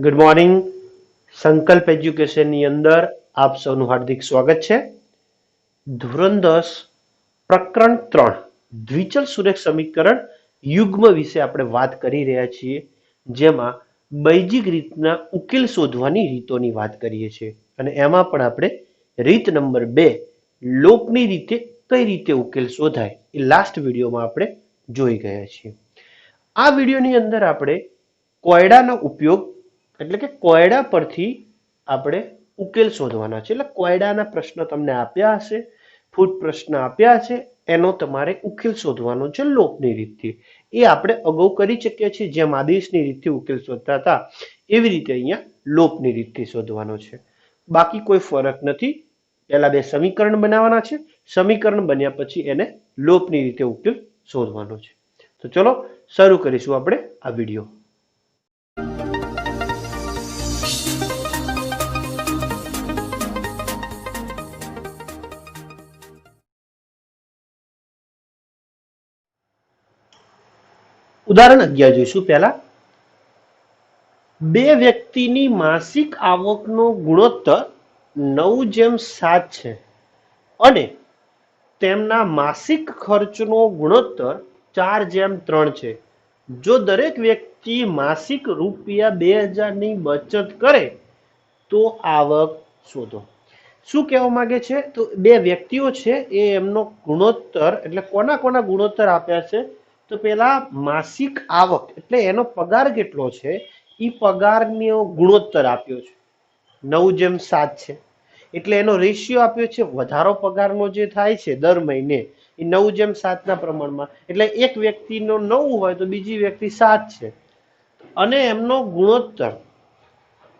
Good morning. સંકલ્પ એજ્યુકેશનની અંદર આપ સૌનું હાર્દિક સ્વાગત છે. ધોરણ 10 પ્રકરણ 3 દ્વિચલ સુરેખ સમીકરણ યુગ્મ વિશે આપણે વાત કરી રહ્યા છીએ, જેમાં બૈજિક રીતના ઉકેલ શોધવાની રીતોની વાત કરીએ છીએ અને એમાં પણ આપણે રીત નંબર 2 લોકની રીતે કઈ રીતે ઉકેલ શોધાય એ લાસ્ટ વિડીયોમાં આપણે જોઈ ગયા છીએ. આ વિડીયોની અંદર આપણે કોયડાનો ઉપયોગ એટલે કે કોયડા પરથી આપણે ઉકેલ શોધવાના છે. એટલે કોયડાના પ્રશ્ન તમને આપ્યા હશે, ફૂટ પ્રશ્ન આપ્યા છે, એનો તમારે ઉકેલ શોધવાનો છે લોકની રીતથી. એ આપણે અગાઉ કરી ચૂક્યા છીએ. જેમ આદેશની રીતથી ઉકેલ શોધતા હતા એવી રીતે અહીંયા લોકની રીતથી શોધવાનો છે. બાકી કોઈ ફરક નથી. પહેલા બે સમીકરણ બનાવવાના છે, સમીકરણ બન્યા પછી એને લોકની રીતે ઉકેલ શોધવાનો છે. તો ચલો શરૂ કરીશું આપણે આ વિડીયો. ઉદાહરણ 11 જોઈશું. પહેલા બે વ્યક્તિની માસિક આવકનો ગુણોત્તર 9:7 છે અને તેમના માસિક ખર્ચનો ગુણોત્તર 4:3 છે. જો દરેક વ્યક્તિ માસિક રૂપિયા 2000 ની બચત કરે તો આવક શોધો. શું કહેવા માંગે છે? તો બે વ્યક્તિઓ છે, એ એમનો ગુણોત્તર એટલે કોના કોના ગુણોત્તર આપ્યા છે? તો પેલા માસિક આવક એટલે એનો પગાર કેટલો છે એ પગારનો ગુણોત્તર આપ્યો છે 9:7 છે. એટલે એનો રેશિયો આપ્યો છે વધારો પગારનો જે થાય છે દર મહિને એ 9:7 ના પ્રમાણમાં. એટલે એક વ્યક્તિનો 9 હોય તો બીજી વ્યક્તિ 7 છે અને એમનો ગુણોત્તર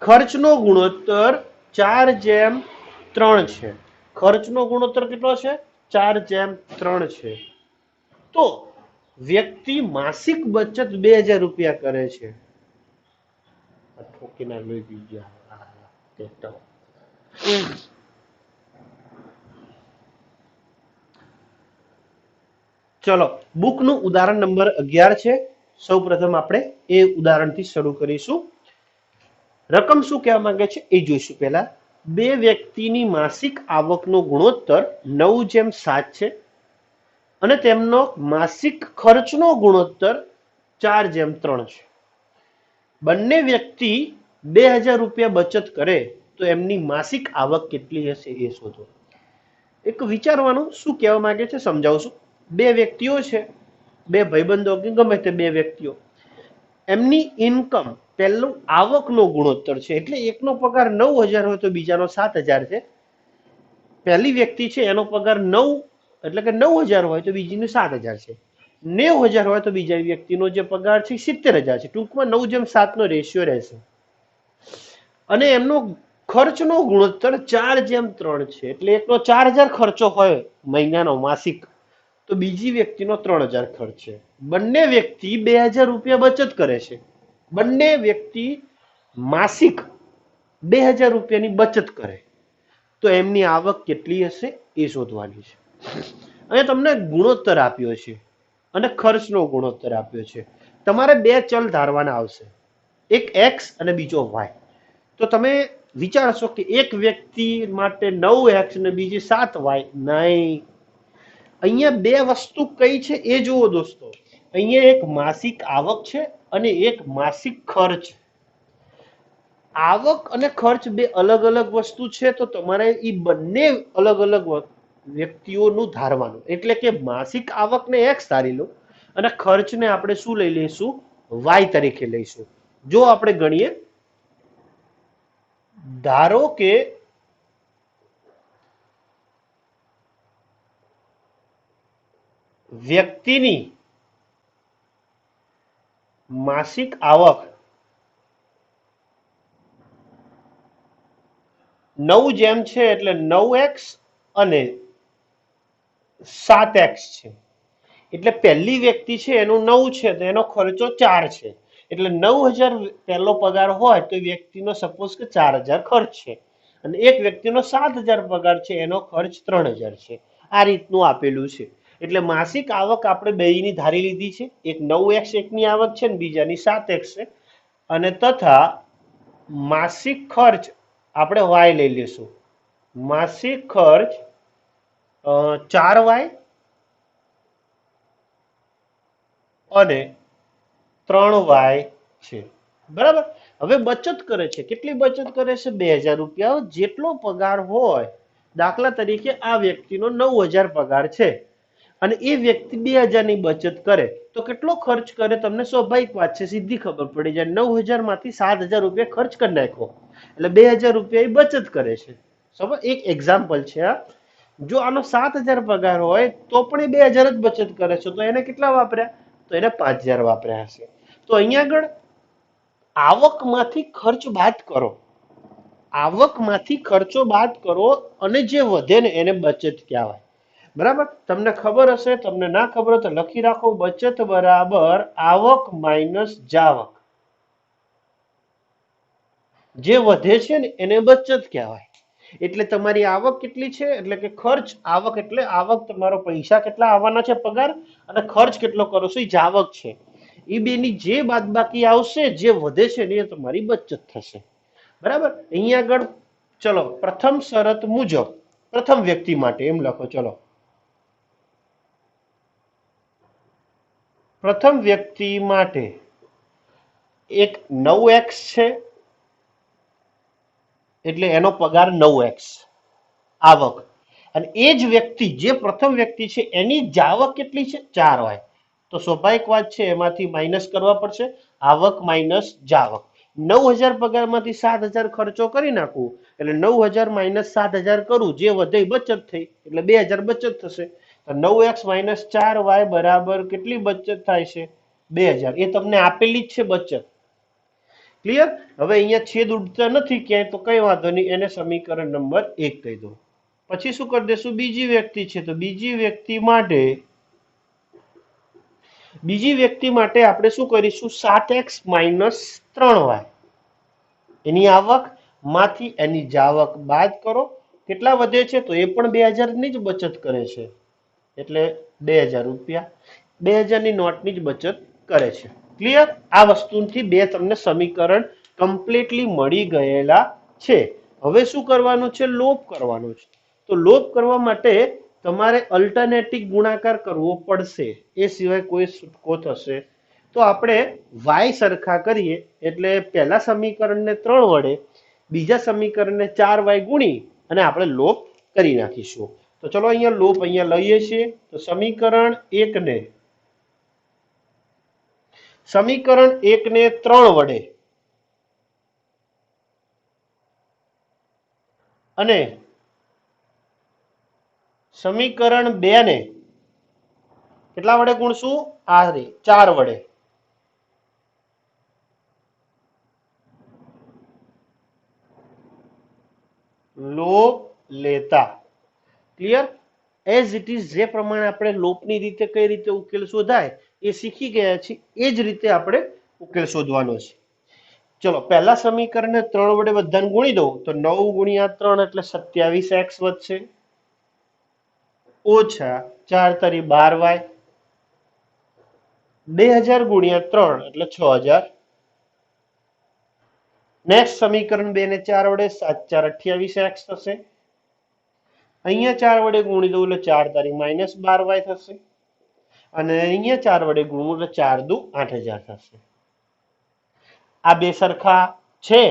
ખર્ચનો ગુણોત્તર 4:3 છે. ખર્ચનો ગુણોત્તર કેટલો છે? 4:3 છે. તો વ્યક્તિ માસિક બચત 2000 રૂપિયા કરે છે. ચલો, બુકનું ઉદાહરણ નંબર 11 છે. સૌ પ્રથમ આપણે એ ઉદાહરણથી શરૂ કરીશું. રકમ શું કહેવા માંગે છે એ જોઈશું. પહેલા બે વ્યક્તિની માસિક આવકનો ગુણોત્તર 9:7 છે અને તેમનો માસિક ખર્ચનો ગુણોત્તર 4:3 છે. બંને વ્યક્તિ 2000 રૂપિયા બચત કરે તો એમની માસિક આવક કેટલી હશે એ શોધો. એક વિચારવાનું શું કહેવા માંગે છે સમજાવશું. બે વ્યક્તિઓ છે, બે ભાઈબંધો કે ગમે તે બે વ્યક્તિઓ, એમની ઇન્કમ પહેલું આવકનો ગુણોત્તર છે એટલે એકનો પગાર 9000 હોય તો બીજાનો 7000 છે. પહેલી વ્યક્તિ છે એનો પગાર 9 એટલે કે 9000 હોય તો બીજીનો 7000 છે. 90000 હોય તો બીજા વ્યક્તિનો જે પગાર છે 70000 છે. ટૂંકમાં 9:7 નો રેશિયો રહેશે અને એમનો ખર્ચનો ગુણોત્તર 4:3 છે. એટલે એકનો 4000 ખર્ચો હોય મહિનાનો માસિક તો બીજી વ્યક્તિનો 3000 ખર્ચ છે. બંને વ્યક્તિ 2000 રૂપિયા બચત કરે છે. બંને વ્યક્તિ માસિક 2000 રૂપિયાની બચત કરે તો એમની આવક કેટલી હશે એ શોધવાની છે. અને તમને ગુણોત્તર આપ્યો છે અને ખર્ચનો ગુણોત્તર આપ્યો છે. તમારે બે ચલ ધારવાના આવશે, એક x અને બીજો y. તો તમે વિચારશો કે એક વ્યક્તિ માટે 9x અને બીજી 7y. નહીં, અહીંયા બે વસ્તુ કઈ છે એ જુઓ દોસ્તો. અહીંયા એક માસિક આવક છે અને એક માસિક ખર્ચ. આવક અને ખર્ચ બે અલગ અલગ વસ્તુ છે તો તમારે એ બંને અલગ અલગ વ્યક્તિઓનું ધારવાનું. એટલે કે માસિક આવકને x ધારી લો અને ખર્ચને આપણે શું લઈ લઈશું? y તરીકે લઈશું. જો આપણે ગણીએ, ધારો કે વ્યક્તિની માસિક આવક 9 જેમ છે એટલે 9x અને 7x છે. એટલે પહેલી વ્યક્તિ છે એનું 9 છે તો એનો ખર્ચો 4 છે. એટલે 9000 પહેલો પગાર હોય તો વ્યક્તિનો સપોઝ કે 4000 ખર્ચ છે અને એક વ્યક્તિનો 7000 પગાર છે એનો ખર્ચ 3000 છે. આ રીતનું આપેલું છે. એટલે માસિક આવક આપણે બેયની ધારી લીધી છે. એક 9x એકની આવક છે ને બીજાની 7x છે અને તથા માસિક ખર્ચ આપણે વાય લઈ લેશું. માસિક ખર્ચ 4y અને 3y છે. બરાબર. હવે બચત કરે છે. કેટલી બચત કરે છે? 2000 રૂપિયા. જેટલો પગાર હોય, દાખલા તરીકે આ વ્યક્તિનો 9000 પગાર છે અને એ વ્યક્તિ 2000 ની બચત કરે તો કેટલો ખર્ચ કરે? તમને સ્વાભાવિક વાત છે, સીધી ખબર પડી જાય. 9000 માંથી 7000 રૂપિયા ખર્ચ કરી નાખો એટલે 2000 રૂપિયા એ બચત કરે છે. સમજ? એક એક્ઝામ્પલ છે આ. જો આનો 7000 પગાર હોય તો પણ એ 2000 જ બચત કરે છે, તો એને કેટલા વાપર્યા? તો એને 5000 વાપર્યા હશે. તો અહીંયા આગળ આવકમાંથી ખર્ચ બાદ કરો. આવકમાંથી ખર્ચો બાદ કરો અને જે વધે ને એને બચત કહેવાય. બરાબર. તમને ખબર હશે, તમને ના ખબર હોય તો લખી રાખો. બચત બરાબર આવક માઇનસ જાવક. જે વધે છે ને એને બચત કહેવાય. એટલે તમારી આવક કેટલી છે એટલે કે ખર્ચ. આવક એટલે આવક, તમારો પૈસા કેટલા આવવાના છે પગાર, અને ખર્ચ કેટલો કરો છો એ જાવક છે. એ બેની જે બાદબાકી આવશે, જે વધે છે ને એ તમારી બચત થશે. બરાબર. અહીંયા આગળ ચલો પ્રથમ શરત મુજબ પ્રથમ વ્યક્તિ માટે એમ લખો. ચલો પ્રથમ વ્યક્તિ માટે એક 9x છે એટલે એનો પગાર 9x આવક. અને એ જ વ્યક્તિ, જે પ્રથમ વ્યક્તિ છે, એની જાવક કેટલી છે? 4y. તો સ્વાભાવિક વાત છે, એમાંથી માઇનસ કરવા પડશે. આવક માઇનસ જાવક. 9000 પગારમાંથી 7000 ખર્ચો કરી નાખવું એટલે 9000 માઇનસ 7000 કરું, જે વધે બચત થઈ એટલે 2000 બચત થશે. તો 9x માઇનસ 4y બરાબર કેટલી બચત થાય છે? 2000. એ તમને આપેલી જ છે બચત. ક્લિયર? હવે અહીંયા છેદ ઉડતા નથી ક્યાંય તો કઈ વાંધો નહીં, એને સમીકરણ નંબર 1 કહી દો. પછી શું કરી દેશું? બીજી વ્યક્તિ છે તો બીજી વ્યક્તિ માટે આપણે શું કરીશું? 7x minus 3y. એની આવક માંથી એની જાવક બાદ કરો. કેટલા વધે છે? તો એ પણ 2000 ની જ બચત કરે છે એટલે 2000 રૂપિયા 2000 ની નોટની જ બચત કરે છે. ક્લિયર? આ વસ્તુથી બે તમને સમીકરણ કમ્પ્લીટલી મળી ગયેલા છે. હવે શું કરવાનું છે? લોપ કરવાનો છે. તો લોપ કરવા માટે તમારે અલ્ટરનેટિવ ગુણાકાર કરવો પડશે. એ સિવાય કોઈ છૂટકો થશે તો આપણે y સરખા કરીએ એટલે પહેલા સમીકરણને 3 વડે, બીજા સમીકરણને 4y ગુણી અને આપણે લોપ કરી નાખીશું. તો ચલો અહીંયા લોપ અહીંયા લઈએ છીએ. તો સમીકરણ 1 ને 3 વડે અને સમીકરણ 2 ને કેટલા વડે ગુણશું? 4 વડે. લોપ લેતા. ક્લિયર? એઝ ઇટ ઇઝ જે પ્રમાણે આપણે લોપની રીતે કઈ રીતે ઉકેલ શોધાય એ શીખી ગયા છીએ, એ જ રીતે આપણે ઉકેલ શોધવાનો છે. ચલો પહેલા સમીકરણને 3 વડે બધાને ગુણી દઉં તો 9 ગુણ્યા 3 એટલે 27x વધશે, ઓછા 4 તારી 12y. 2000 ગુણ્યા 3 એટલે 6000. નેક્સ્ટ સમીકરણ 2 ને 4 વડે 7 4 28x થશે. અહીંયા 4 વડે ગુણી દઉં એટલે 4 તારી માઇનસ 12y થશે. અને અહીંયા 4 વડે ગુણવું એટલે 4 દુ 8000 થશે. આ બે સરખા છે.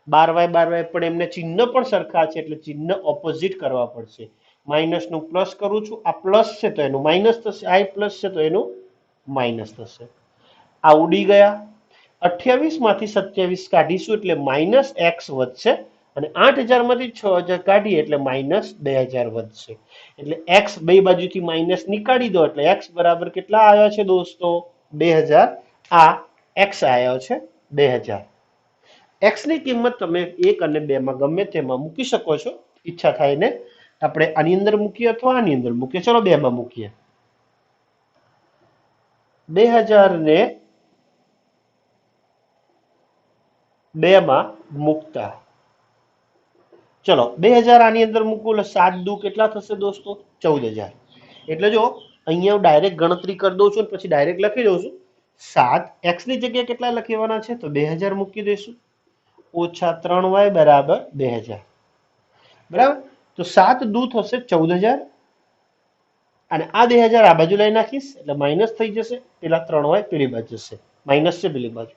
12y પણ એમને ચિહ્ન પણ સરખા છે એટલે ચિહ્ન ઓપોઝિટ કરવા પડશે. માઇનસ નું પ્લસ કરું છું. આ પ્લસ છે તો એનું માઇનસ થશે, આ પ્લસ છે તો એનું માઇનસ થશે. આ ઉડી ગયા. 28 માંથી 27 કાઢીશું એટલે માઇનસ x વધશે અને 8000 માંથી 6000 કાઢીએ એટલે માઇનસ 2000 વધશે. એટલે x બે બાજુથી માઇનસ નીકાળી દો એટલે x બરાબર કેટલા આવ્યા છે દોસ્તો? 2000. આ x આવ્યો છે 2000. x ની કિંમત તમે 1 અને 2 માં ગમે તેમાં મૂકી શકો છો. ઈચ્છા થાય ને આપણે આની અંદર મૂકીએ અથવા આની અંદર મૂકીએ. ચલો 2 માં મૂકીએ. 2000 ને 2 માં મૂકતા ચલો 2000 આની અંદર મૂકું એટલે 7 દુ કેટલા થશે દોસ્તો? 14000. એટલે જો અહીંયા હું ડાયરેક્ટ ગણતરી કરી દઉં છું પછી ડાયરેક્ટ લખી દઉં છું. 7 x ની જગ્યાએ કેટલા લખવાના છે? તો 2000 મૂકી દઈશું. ઓછા 3y બરાબર 2000. બરાબર, તો 7 દૂ થશે 14,000 અને આ 2000 આ બાજુ લઈ નાખીશ એટલે માઇનસ થઈ જશે, પેલા 3y પેલી બાજુ જશે, માઇનસ છે પેલી બાજુ.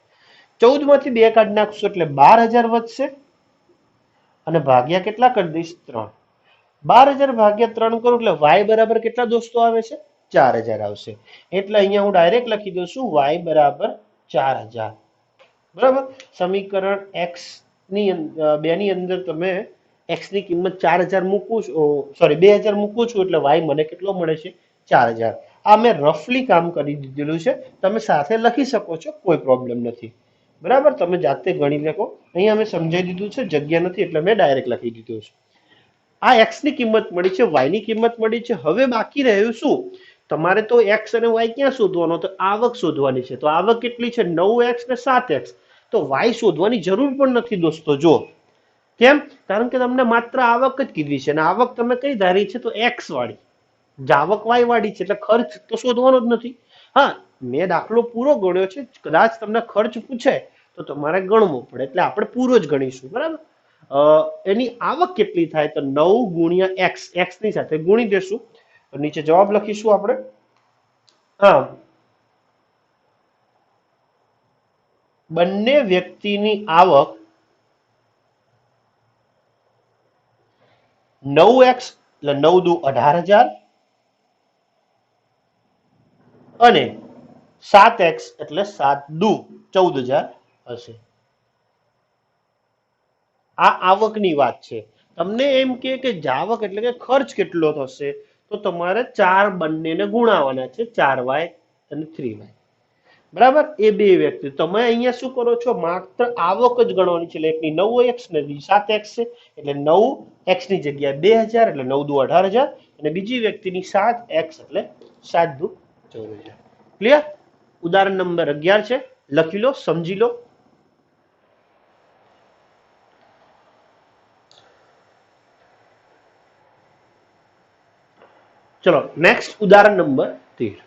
14 માંથી 2 કાઢી નાખશું એટલે 12,000 વધશે અને ભાગ્યા કેટલા કરી દઈશ 3. 12,000 ભાગ્યા 3 કરું એટલે y બરાબર કેટલા દોસ્તો આવે છે 4,000 આવશે. એટલે અહીંયા હું ડાયરેક્ટ લખી દઉં છું y બરાબર 4,000. બરાબર, સમીકરણ x ની બે ની અંદર તમે x ની કિંમત 4,000 મૂકું છું, સોરી 2,000 મૂકું છું એટલે y મને કેટલો મળે છે 4,000. આ મેં રફલી કામ કરી દીધેલું છે, તમે સાથે લખી શકો છો, કોઈ પ્રોબ્લેમ નથી. બરાબર, તમે જાતે ગણી લેખો. અહીંયા મેં સમજાવી દીધું છે, જગ્યા નથી એટલે મેં ડાયરેક્ટ લખી દીધું છે. આ x ની કિંમત મળી છે, y ની કિંમત મળી છે. હવે બાકી રહ્યું શું? તમારે તો x અને y ક્યાં શોધવાનો? તો આવક શોધવાની છે. તો આવક કેટલી છે 9x ને 7x. તો y શોધવાની જરૂર પણ નથી દોસ્તો. જો કેમ? કારણ કે તમને માત્ર આવક જ કીધી છે અને આવક તમે કઈ ધારી છે? તો x વાળી. જાવક y વાળી છે એટલે ખર્ચ તો શોધવાનો જ નથી. હા, મેં દાખલો પૂરો ગણ્યો છે, કદાચ તમને ખર્ચ પૂછે તો તમારે ગણવો પડે એટલે આપણે પૂરો જ ગણીશું. બરાબર, એની આવક કેટલી થાય? તો 9 ગુણ્યા x, x ની સાથે ગુણી દેશું તો નીચે જવાબ લખીશું આપણે. હા, બંને વ્યક્તિની આવક 9x એટલે 9 દુ 18,000 અને 7x એટલે 7 દુ 14,000 હશે. આ આવકની વાત છે. તમને એમ કે જાવક એટલે કે ખર્ચ કેટલો થશે? તો તમારે 4 બંનેને ગુણાવાના છે, 4y અને 3y. બરાબર, એ બે વ્યક્તિ. તમે અહીંયા શું કરો છો? માત્ર આવક જ ગણવાની છે એટલે એકની 9x ને બીજી 7x છે એટલે 9x ની જગ્યાએ 2,000 એટલે 9 દુ 18,000 અને બીજી વ્યક્તિની 7x એટલે 7 દુ 14,000. ક્લિયર? ઉદાહરણ નંબર 11 છે, લખી લો, સમજી લો. ચલો નેક્સ્ટ ઉદાહરણ નંબર 13.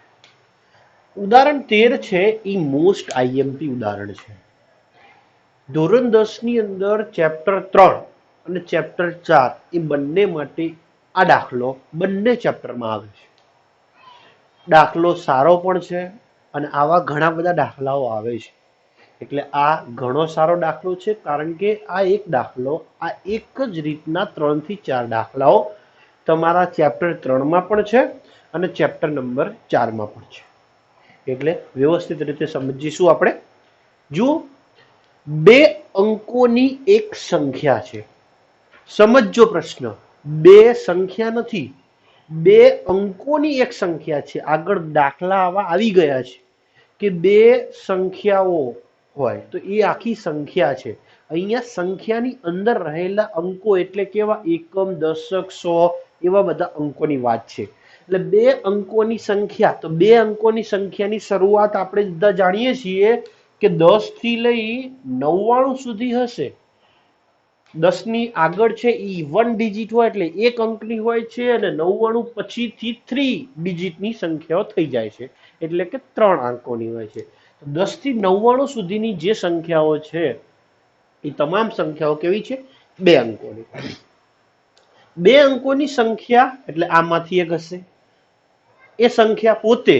ઉદાહરણ 13 છે એ મોસ્ટ આઈએમપી ઉદાહરણ છે. ધોરણ 10 ની અંદર ચેપ્ટર 3 અને ચેપ્ટર 4 એ બંને માટે આ દાખલો બંને ચેપ્ટરમાં આવે છે. દાખલો સારો પણ છે અને આવા ઘણા બધા દાખલાઓ આવે છે. એટલે આ ઘણો સારો દાખલો છે કારણ કે આ એક દાખલો આ એક જ રીતના 3 થી 4 દાખલાઓ તમારા ચેપ્ટર 3 માં પણ છે અને ચેપ્ટર નંબર 4 માં પણ છે. એટલે વ્યવસ્થિત રીતે સમજીશું આપણે. જુઓ, 2 અંકોની એક સંખ્યા છે. સમજો પ્રશ્ન, 2 સંખ્યા નથી, 2 અંકોની એક સંખ્યા છે. આગળ દાખલા આવા આવી ગયા છે કે 2 સંખ્યાઓ હોય તો એ આખી સંખ્યા છે. અહીંયા સંખ્યાની અંદર રહેલા અંકો એટલે કેવા? એકમ, દશક, 100 એવા બધા અંકોની વાત છે. એટલે 2 અંકોની સંખ્યા, તો 2 અંકોની સંખ્યાની શરૂઆત આપણે બધા જાણીએ છીએ કે 10 થી લઈ 99 સુધી હશે. 10 ની આગળ છે એ 1 ડિજિટ હોય એટલે એક અંકની હોય છે અને 99 પછીથી 3 ડિજિટની સંખ્યાઓ થઈ જાય છે એટલે કે 3 અંકોની હોય છે. 10 થી 99 સુધીની જે સંખ્યાઓ છે એ તમામ સંખ્યાઓ કેવી છે? 2 અંકોની. 2 અંકોની સંખ્યા એટલે આમાંથી એક હશે, એ સંખ્યા પોતે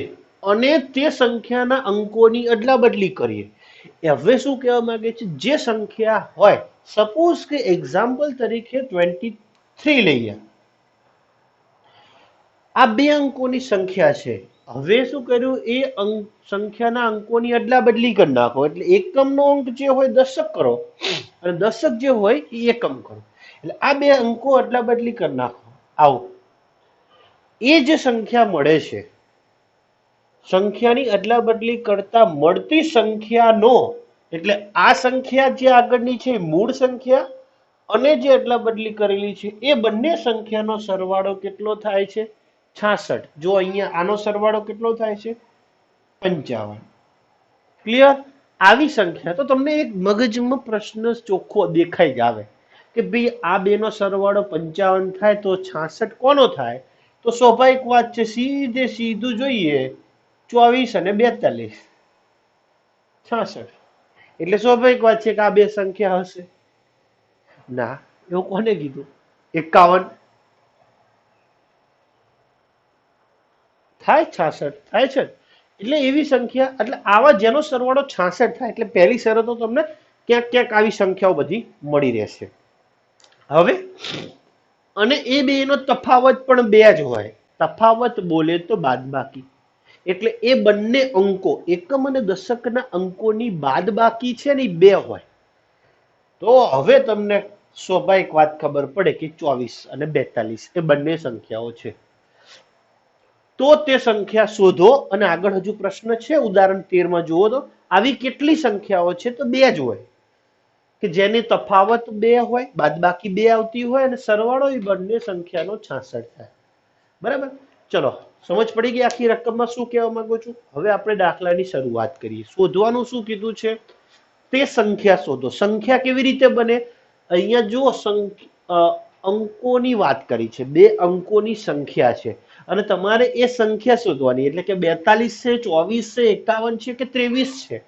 અને તે સંખ્યાના અંકોની અદલા બદલી કરીએ. હવે શું કહેવા માંગે છે? જે સંખ્યા હોય, સપોઝ કે એક્ઝામ્પલ તરીકે 23 લઈએ, આ 2 અંકોની સંખ્યા છે. હવે શું કર્યું? એ સંખ્યાના અંકોની અદલા બદલી કરી નાખો એટલે એકમનો અંક જે હોય દશક કરો અને દશક જે હોય એ એકમ કરો. એટલે આ 2 અંકો અદલા બદલી કરી નાખો. આવું એ જે સંખ્યા મળે છે, સંખ્યાની અદલા બદલી કરતા મળતી સંખ્યાનો એટલે આ સંખ્યા જે આગળની છે મૂળ સંખ્યા અને જે અદલા બદલી કરેલી છે એ બંને સંખ્યાનો સરવાળો કેટલો થાય છે? 66. જો અહીંયા આનો સરવાળો કેટલો થાય છે? 55. ક્લિયર? આવી સંખ્યા તો તમને એક મગજમાં પ્રશ્ન ચોખ્ખો દેખાઈ જ આવે કે ભાઈ આ બેનો સરવાળો 55 થાય તો 66 કોનો થાય? તો સ્વાભાવિક વાત છે, સીધું જોઈએ 24 અને 42 66. એટલે સ્વાભાવિક વાત છે કે આ બે સંખ્યા હશે. ના, એવું કોને કીધું? 51 થાય, 66 થાય છે. એટલે એવી સંખ્યા, એટલે આવા જેનો સરવાળો 66 થાય એટલે પહેલી શરતો તમને ક્યાંક ક્યાંક આવી સંખ્યાઓ બધી મળી રહેશે. હવે અને એ બેનો તફાવત પણ બે જ હોય. તફાવત બોલે તો બાદબાકી. એટલે એ બંને અંકો એકમ અને દશકના અંકોની બાદબાકી છે ને, બે હોય. તો હવે તમને સ્વાભાવિક વાત ખબર પડે કે 24 અને 42 એ બંને સંખ્યાઓ છે. તો તે સંખ્યા શોધો. અને આગળ હજુ પ્રશ્ન છે, ઉદાહરણ 13 માં જુઓ તો આવી કેટલી સંખ્યાઓ છે? તો બે જ હોય, કે જેની તફાવત બે હોય, બાદબાકી બે આવતી હોય અને સરવાળો એ બંને સંખ્યાનો 66 થાય. બરાબર? ચલો, સમજ પડી ગઈ આખી રકમમાં શું કહેવા માંગુ છું? હવે આપણે દાખલાની શરૂઆત કરીએ. શોધવાનું શું કીધું છે? તે સંખ્યા શોધો. સંખ્યા કેવી રીતે બને? અહીંયા જુઓ, અંકોની વાત કરી છે, બે અંકોની સંખ્યા છે અને તમારે એ સંખ્યા શોધવાની, એટલે કે 42 છે, 24 છે, 51 છે કે 23 છે.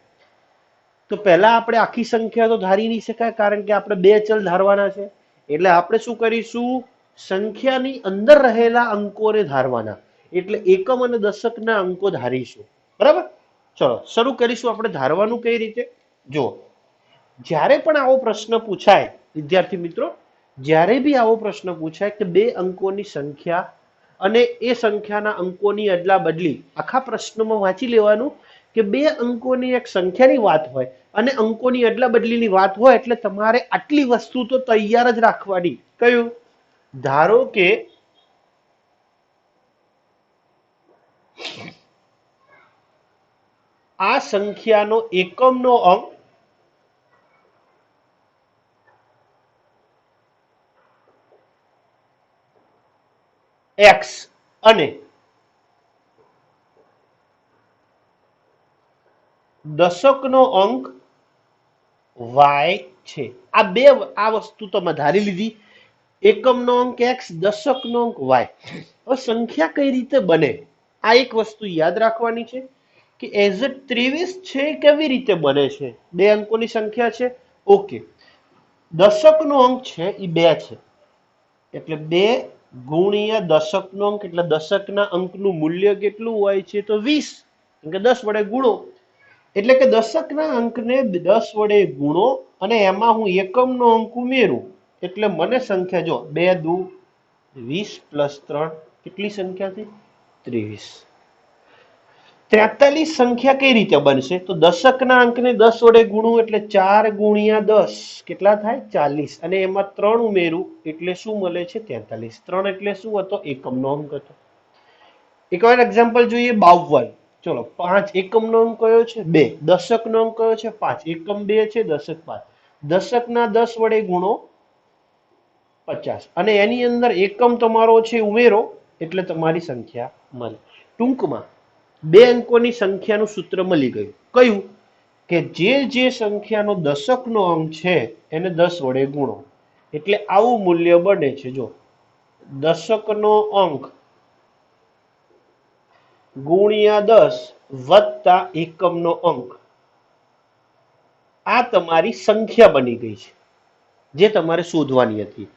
તો પહેલા આપણે આખી સંખ્યા તો ધારી નહીં શકાય, કારણ કે આપણે બે ચલ ધારવાના છે. એટલે આપણે શું કરીશું? સંખ્યાની અંદર રહેલા અંકોને ધારવાના. એટલે એકમ અને દશકના અંકો ધારીશું. બરાબર? ચલો શરૂ કરીશું. આપણે ધારવાનું કઈ રીતે? જો, જ્યારે પણ આવો પ્રશ્ન પૂછાય, વિદ્યાર્થી મિત્રો, જ્યારે બી આવો પ્રશ્ન પૂછાય કે બે અંકોની સંખ્યા અને એ સંખ્યાના અંકોની અદલા બદલી, આખા પ્રશ્નમાં વાંચી લેવાનું કે બે અંકોની એક સંખ્યાની વાત હોય અને અંકોની અદલા બદલીની વાત હોય, એટલે તમારે આટલી વસ્તુ તો તૈયાર જ રાખવાની. કયું? ધારો કે આ સંખ્યાનો એકમનો અંક x અને દશકનો અંક y છે. આ વસ્તુ તમે ધારી લીધી. એકમનો અંક x, દશકનો અંક y. હવે સંખ્યા કઈ રીતે બને? આ એક વસ્તુ યાદ રાખવાની છે કે એઝ એ 23 છે કેવી રીતે બને છે? બે અંકોની સંખ્યા છે. ઓકે, દશકનો અંક છે એ 2 છે, એટલે 2 ગુણ્યા દશકનો અંક, એટલે દશકના અંકનું મૂલ્ય કેટલું હોય છે? તો 20, કેમ કે 10 વડે ગુણો. એટલે કે દશકના અંકને 10 વડે ગુણો અને એમાં હું એકમનો અંક ઉમેરું, એટલે મને સંખ્યા જો 2 દુ 20 પ્લસ 3 કેટલી સંખ્યા થઈ? 23. 43 સંખ્યા કઈ રીતે બનશે? તો દશકના અંકને 10 વડે ગુણું એટલે 4 ગુણ્યા 10 કેટલા થાય? 40. અને એમાં 3 ઉમેરું એટલે શું મળે છે? 43. 3 એટલે શું હતો? એકમનો અંક હતો. એકવાર એક્ઝામ્પલ જોઈએ, 52. ચલો, 5 એકમનો અંક કયો છે? 2. દશકનો અંક કયો છે? 5. એકમ 2 છે, દશક 5. દશકના 10 વડે ગુણો 50 અને એની અંદર એકમ તમારો છે ઉમેરો એટલે તમારી સંખ્યા મળે. ટૂંકમાં બે અંકોની સંખ્યાનું સૂત્ર મળી ગયું. કયું? કે જે સંખ્યાનો દશકનો અંક છે એને 10 વડે ગુણો એટલે આવું મૂલ્ય બને છે. જો, દશકનો અંક ગુણ્યા 10 વત્તા એકમનો અંક, આ તમારી સંખ્યા બની ગઈ છે જે તમારે શોધવાની હતી.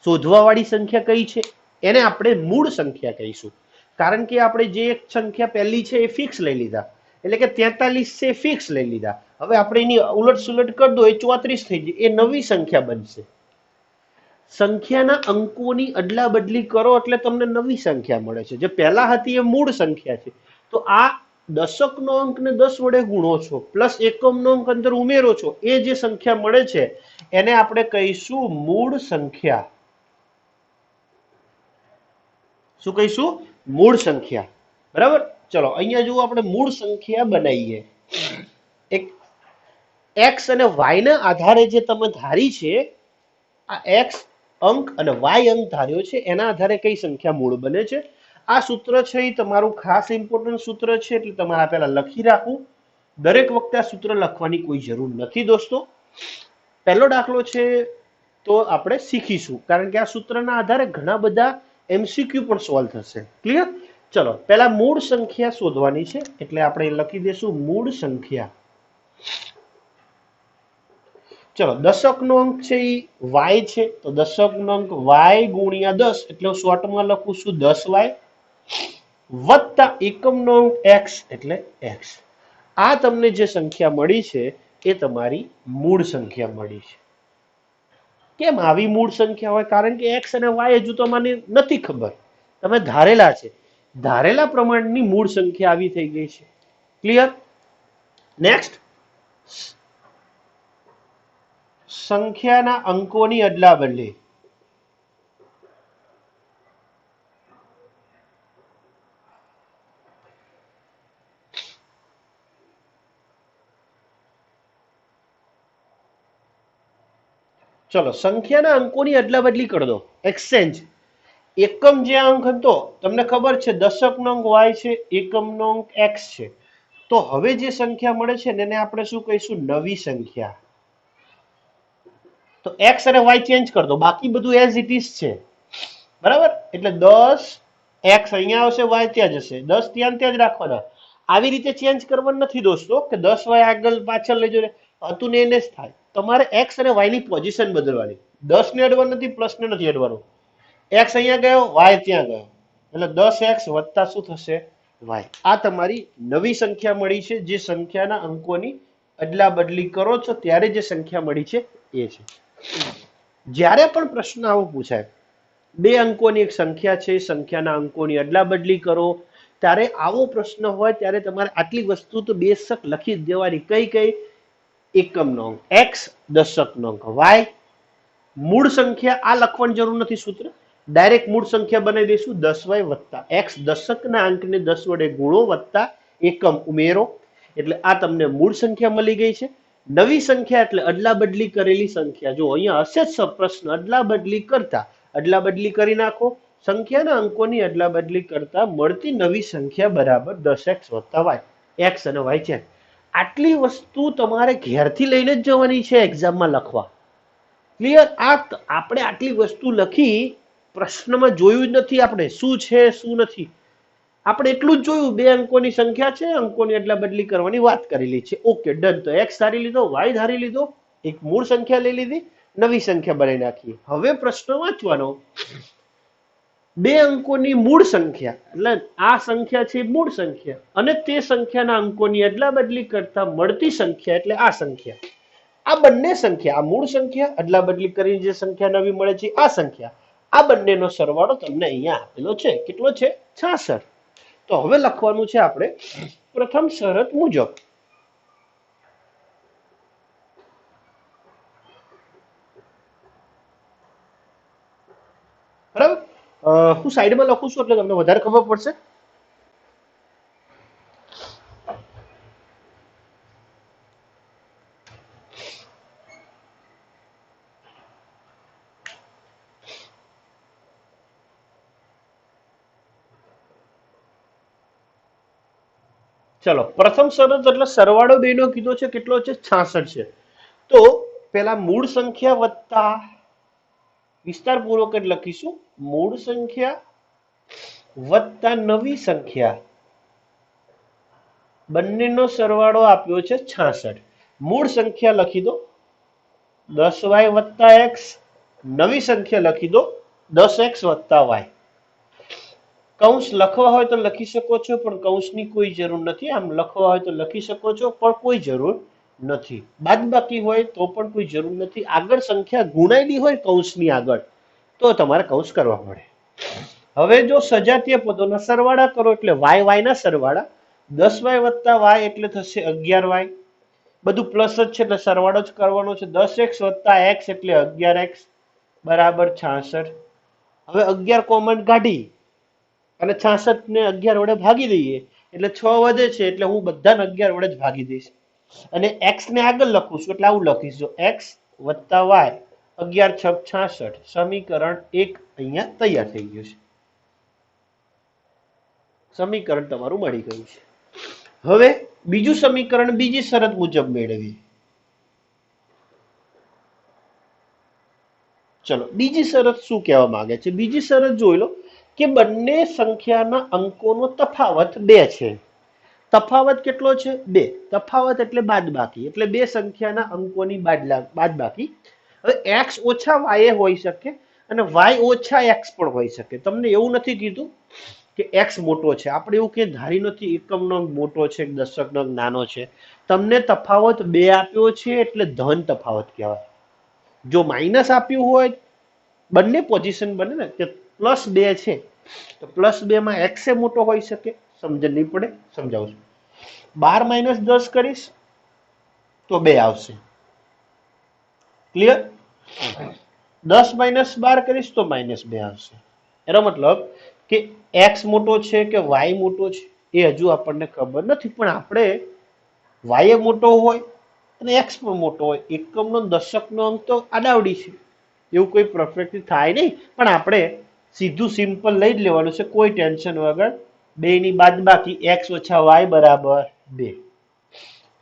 શોધવાવાળી સંખ્યા કઈ છે? એને આપણે મૂળ સંખ્યા કહીશું, કારણ કે આપણે જે એક સંખ્યા પહેલી છે એ ફિક્સ લઈ લીધા, એટલે કે 43 છે ફિક્સ લઈ લીધા. હવે આપણે એની ઉલટ સુલટ કરી દો, એ 34 થઈ જાય, એ નવી સંખ્યા બનશે. સંખ્યાના અંકોની અદલા બદલી કરો એટલે તમને નવી સંખ્યા મળે છે. જે પહેલા હતી એ મૂળ સંખ્યા છે. તો આ દશકનો અંકને 10 વડે ગુણો છો પ્લસ એકમનો અંક અંદર ઉમેરો છો, એ જે સંખ્યા મળે છે એને આપણે કહીશું મૂળ સંખ્યા. શું કહીશું? મૂળ સંખ્યા. બરાબર? ચલો અહીંયા જુઓ, આપણે મૂળ સંખ્યા બનાવીએ. એક x અને y ના આધારે જે તમે ધારી છે, આ x અંક અને y અંક ધાર્યો છે, એના આધારે કઈ સંખ્યા મૂળ બને છે? આ સૂત્ર છે એ તમારું ખાસ ઇમ્પોર્ટન્ટ સૂત્ર છે, એટલે તમારે પહેલા લખી રાખવું. દરેક વખતે આ સૂત્ર લખવાની કોઈ જરૂર નથી દોસ્તો. પહેલો દાખલો છે તો આપણે શીખીશું, કારણ કે આ સૂત્રના આધારે ઘણા બધા MCQ પણ સોલ્વ થશે. ક્લિયર? ચલો, પહેલા મૂળ સંખ્યા શોધવાની છે, એટલે આપણે લખી દેશું મૂળ સંખ્યા. ચલો દશકનો અંક છે એ વાય છે, તો દશકનો અંક વાય ગુણ્યા 10 એટલે હું શોર્ટમાં લખું છું 10y વત્તા એકમનો અંક x એટલે x. આ તમને જે સંખ્યા મળી છે એ તમારી મૂળ સંખ્યા મળી છે. કેમ આવી મૂળ સંખ્યા હોય? કારણ કે x અને y હજુ તો મને નથી ખબર, તમે ધારેલા છે, ધારેલા પ્રમાણની મૂળ સંખ્યા આવી થઈ ગઈ છે. ક્લિયર? નેક્સ્ટ, સંખ્યાના અંકોની અદલા બદલી. ચલો સંખ્યાના અંકોની અદલા બદલી કરી દો, એક્સચેન્જ. એકમ જે અંક હતો તમને ખબર છે દશકનો અંક y છે, એકમનો અંક x છે, તો હવે જે સંખ્યા મળે છે ને એને આપણે શું કહીશું? નવી સંખ્યા. તો x અને y ચેન્જ કરી દો, બાકી બધું એઝ ઇટ ઇઝ છે. બરાબર? એટલે 10 x અહીંયા આવશે, y ત્યાં જશે, 10 ત્યાં ત્યાં જ રાખવાના. આવી રીતે ચેન્જ કરવાનું નથી દોસ્તો કે 10y આગળ પાછળ લઈ જજો, હતું ને એને જ થાય. તમારે x અને y ની પોઝિશન બદલવાની. 10 ને અડવાનું નથી, પ્લસ ને નથી અડવાનું. x અહીંયા ગયો, y ત્યાં ગયો, એટલે 10x વત્તા શું થશે? y. આ તમારી નવી સંખ્યા મળી છે. જે સંખ્યાના અંકોની અદલા બદલી કરો છો ત્યારે જે સંખ્યા મળી છે એ છે. જ્યારે પણ પ્રશ્ન આવો પૂછાય, બે અંકોની એક સંખ્યા છે, સંખ્યાના અંકોની અદલા બદલી કરો, ત્યારે આવો પ્રશ્ન હોય ત્યારે તમારે આટલી વસ્તુ તો બેશક લખી જ દેવાની. કઈ કઈ? એકમનો અંક x, દશકનો અંક y, મૂળ સંખ્યા આ લખવાની જરૂર નથી સૂત્ર, ડાયરેક્ટ મૂળ સંખ્યા બનાવી દઈશું 10y વત્તા x, દશકના અંકને 10 વડે ગુણો વત્તા એકમ ઉમેરો, એટલે આ તમને મૂળ સંખ્યા મળી ગઈ છે. નવી સંખ્યા એટલે અદલા બદલી કરેલી સંખ્યા. જો અહીંયા હશે જ પ્રશ્ન અદલા બદલી કરતા, અદલા બદલી કરી નાખો, સંખ્યાના અંકોની અદલા બદલી કરતા મળતી નવી સંખ્યા બરાબર 10x વત્તા y, x અને y છે. આટલી વસ્તુ તમારે ઘેરથી લઈને જ જવાની છે એક્ઝામમાં લખવા. ક્લિયર? આપણે આટલી વસ્તુ લખી, પ્રશ્નમાં જોયું જ નથી આપણે શું છે શું નથી. આપણે એટલું જ જોયું બે અંકોની સંખ્યા છે, અંકોની અદલા બદલી કરવાની વાત કરેલી છે. Okay done. તો x ધારી લીધો, y ધારી લીધો, એક મૂળ સંખ્યા લઈ લીધી, નવી સંખ્યા બનાવી નાખી. હવે પ્રશ્ન વાંચવાનો, બે અંકોની મૂળ સંખ્યા એટલે આ સંખ્યા છે મૂળ સંખ્યા, અને તે સંખ્યાના અંકોની અદલા બદલી કરતા મળતી સંખ્યા એટલે આ સંખ્યા. આ બંને સંખ્યા, આ મૂળ સંખ્યા, અદલા બદલી કરીને જે સંખ્યા નવી મળે છે આ સંખ્યા, આ બંનેનો સરવાળો તમને અહીંયા આપેલો છે. કેટલો છે? 66. તો હવે લખવાનું છે આપણે પ્રથમ શરત મુજબ. બરાબર? હું સાઈડમાં લખું છું એટલે તમને વધારે ખબર પડશે. ચલો પ્રથમ શરત એટલે સરવાળો બેનો કીધો છે કેટલો છે? 66 છે. તો પેલા મૂળ સંખ્યા વત્તા, વિસ્તારપૂર્વક જ લખીશું, મૂળ સંખ્યા વત્તા નવી સંખ્યા બંનેનો સરવાળો આપ્યો છે 66. મૂળ સંખ્યા લખી દો 10y વત્તા x, નવી સંખ્યા લખી દો 10x વત્તા y. કૌંસ લખવા હોય તો લખી શકો છો, પણ કૌંસની કોઈ જરૂર નથી. આમ લખવા હોય તો લખી શકો છો, પણ કોઈ જરૂર નથી. બાદબાકી હોય તો પણ કોઈ જરૂર નથી. આગળ સંખ્યા ગુણાયેલી હોય કૌંસની આગળ તો તમારે કૌંસ કરવા પડે. હવે જો સજાતીય પદોના સરવાળા કરો એટલે y ના સરવાળા, 10y વત્તા y એટલે થશે 11y, બધું પ્લસ જ છે એટલે સરવાળો જ કરવાનો છે. 10x વત્તા x એટલે 11x બરાબર 66. હવે 11 કોમન કાઢી અને 66 ને 11 વડે ભાગી દઈએ એટલે 6 વધે છે, એટલે હું બધાને 11 વડે જ ભાગી દઈશ. અને x ને આગળ લખું છું એટલે આવું લખીશ, જો x વત્તા y 11 6 66, સમીકરણ 1 અહીંયા તૈયાર થઈ ગયું છે. સમીકરણ તમારું મળી ગયું છે. હવે બીજું સમીકરણ બીજી શરત મુજબ મેળવીએ. ચલો બીજી શરત શું કહેવા માંગે છે? બીજી શરત જોઈ લો કે બંને સંખ્યાના અંકોનો તફાવત 2 છે. તફાવત કેટલો છે? 2. તફાવત એટલે બાદબાકી, એટલે બે સંખ્યાના અંકોની બાદબાકી. હવે x ઓછા y હોઈ શકે અને y ઓછા x પણ હોઈ શકે. તમને એવું નથી કીધું કે x મોટો છે. આપણે એવું કે ધારી નથી એકમનો અંક મોટો છે, દશકનો અંક નાનો છે. તમને તફાવત 2 આપ્યો છે એટલે ધન તફાવત કહેવાય. જો માઇનસ આપ્યું હોય, બંને પોઝિશન બને ને કે +2 છે તો +2 માં x એ મોટો હોઈ શકે. સમજણ નહીં પડે? સમજાવું છું. 12 - 10 કરીશ તો 2 આવશે. ક્લિયર? 10 - 12 કરીશ તો -2 આવશે. એનો મતલબ કે x મોટો છે કે y મોટો છે એ હજુ આપણને ખબર નથી, પણ આપણે y એ મોટો હોય અને x પણ મોટો હોય, એકમનો દશકનો અંક તો આડાવડી છે, એવું કોઈ પરફેક્ટલી થાય નહીં, પણ આપણે સીધું સિમ્પલ લઈ જ લેવાનું છે, કોઈ ટેન્શન વગર. 2 ની બાદબાકી x ઓછા y બરાબર 2.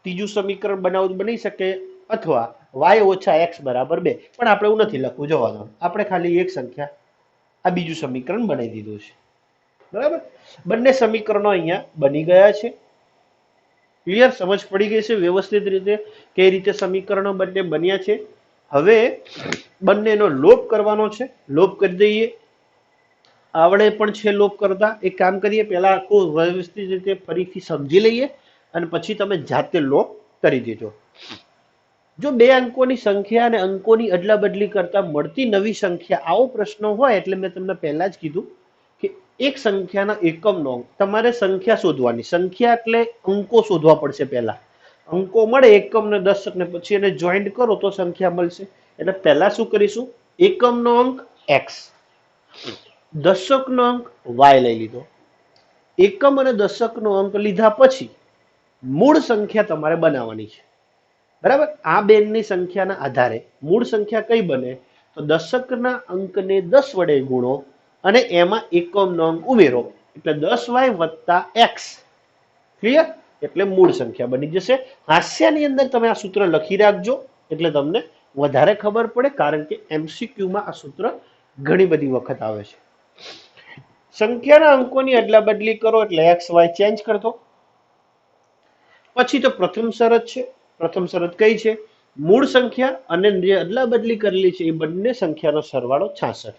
ત્રીજું સમીકરણ બનાવવું બની શકે, અથવા y ઓછા x બરાબર 2, પણ આપણે એવું નથી લખવું. જવા દો, આપણે ખાલી એક સંખ્યા આ બીજું સમીકરણ બનાવી દીધું છે. બરાબર? બંને સમીકરણો અહીંયા બની ગયા છે. ક્લિયર? સમજ પડી ગઈ છે વ્યવસ્થિત રીતે કઈ રીતે સમીકરણો બંને બન્યા છે. હવે બંનેનો લોપ કરવાનો છે. લોપ કરી દઈએ. આવડે પણ છે લોપ કરતા. એક કામ કરીએ, પહેલા આખું વ્યવસ્થિત રીતે ફરીથી સમજી લઈએ અને પછી તમે જાતે લોપ કરી દેજો. જો બે અંકોની સંખ્યા અને અંકોની અદલા બદલી કરતા મળતી નવી સંખ્યા, આવો પ્રશ્ન હોય એટલે મેં તમને પહેલા જ કીધું કે એક સંખ્યાના એકમનો અંક, તમારે સંખ્યા શોધવાની. સંખ્યા એટલે અંકો શોધવા પડશે પહેલા. અંકો મળે એકમ ને દશક ને, પછી એને જોઈન્ટ કરો તો સંખ્યા મળશે. એટલે પહેલા શું કરીશું? એકમનો અંક x, દશકનો અંક y લઈ લીધો. એકમ અને દશકનો અંક લીધા પછી મૂળ સંખ્યા તમારે બનાવવાની છે. બરાબર? આ બેનની સંખ્યાના આધારે મૂળ સંખ્યા કઈ બને? તો દશકના અંકને 10 વડે ગુણો અને એમાં એકમનો અંક ઉમેરો, એટલે 10y વત્તા x. ક્લિયર? એટલે મૂળ સંખ્યા બની જશે. હાસ્યાની અંદર તમે આ સૂત્ર લખી રાખજો એટલે તમને વધારે ખબર પડે, કારણ કે MCQ માં આ સૂત્ર ઘણી બધી વખત આવે છે. સંખ્યાના અંકોની અદલા બદલી કરો એટલે x y ચેન્જ કરતો. પછી તો પ્રથમ શરત છે. પ્રથમ શરત કઈ છે? મૂળ સંખ્યા અને જે અદલા બદલી કરેલી છે એ બંને સંખ્યાનો સરવાળો 66.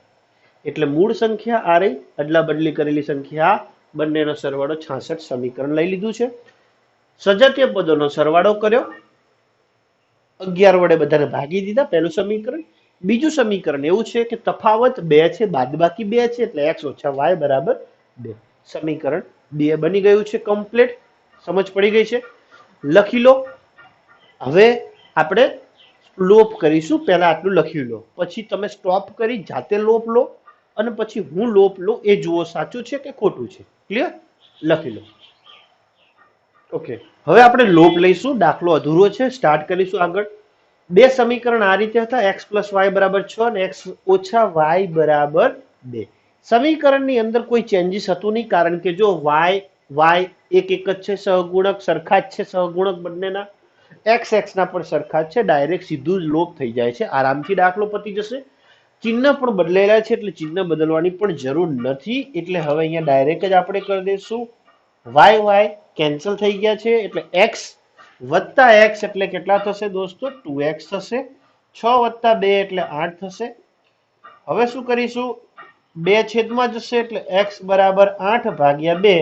એટલે મૂળ સંખ્યા આ રહી, અદલા બદલી કરેલી સંખ્યા, બંનેનો સરવાળો 66. સમીકરણ લઈ લીધું છે. સજાતીય પદોનો સરવાળો કર્યો, 11 વડે બધાને ભાગી દીધા. પહેલું સમીકરણ. બીજું સમીકરણ એવું છે કે તફાવત 2 છે, બાદબાકી 2 છે, એટલે x ઓછા y બરાબર 2. સમીકરણ 2 બની ગયું છે કમ્પ્લીટ. સમજ પડી ગઈ છે? લખી લો. હવે આપણે લોપ કરીશું. પહેલા આટલું લખી લો, પછી તમે સ્ટોપ કરી જાતે લોપ લો અને પછી હું લોપ લો એ જુઓ સાચું છે કે ખોટું છે. ક્લિયર? લખી લો. ઓકે, હવે આપણે લોપ લઈશું. દાખલો અધૂરો છે, સ્ટાર્ટ કરીશું આગળ. બે સમીકરણ આ રીતે હતા, x + y = 6 અને x ઓછા y બરાબર 2. સમીકરણની અંદર કોઈ ચેન્જીસ હતું નહીં, કારણ કે જો y એક જ છે, સહગુણક સરખા જ છે, સહગુણક બંનેના. x ના પણ સરખા જ છે. ડાયરેક્ટ સીધું જ લોપ થઈ જાય છે. આરામથી દાખલો પતી જશે. ચિહ્ન પણ બદલાયેલા છે એટલે ચિહ્ન બદલવાની પણ જરૂર નથી. એટલે હવે અહીંયા ડાયરેક્ટ જ આપણે કરી દઈશું. y કેન્સલ થઈ ગયા છે એટલે x વત્તા x એટલે કેટલા થશે દોસ્તો? 2x થશે. 6 + 2 એટલે 8 થશે. હવે શું કરીશું? 2 છેદમાં જશે એટલે x બરાબર 8 ભાગ્યા 2.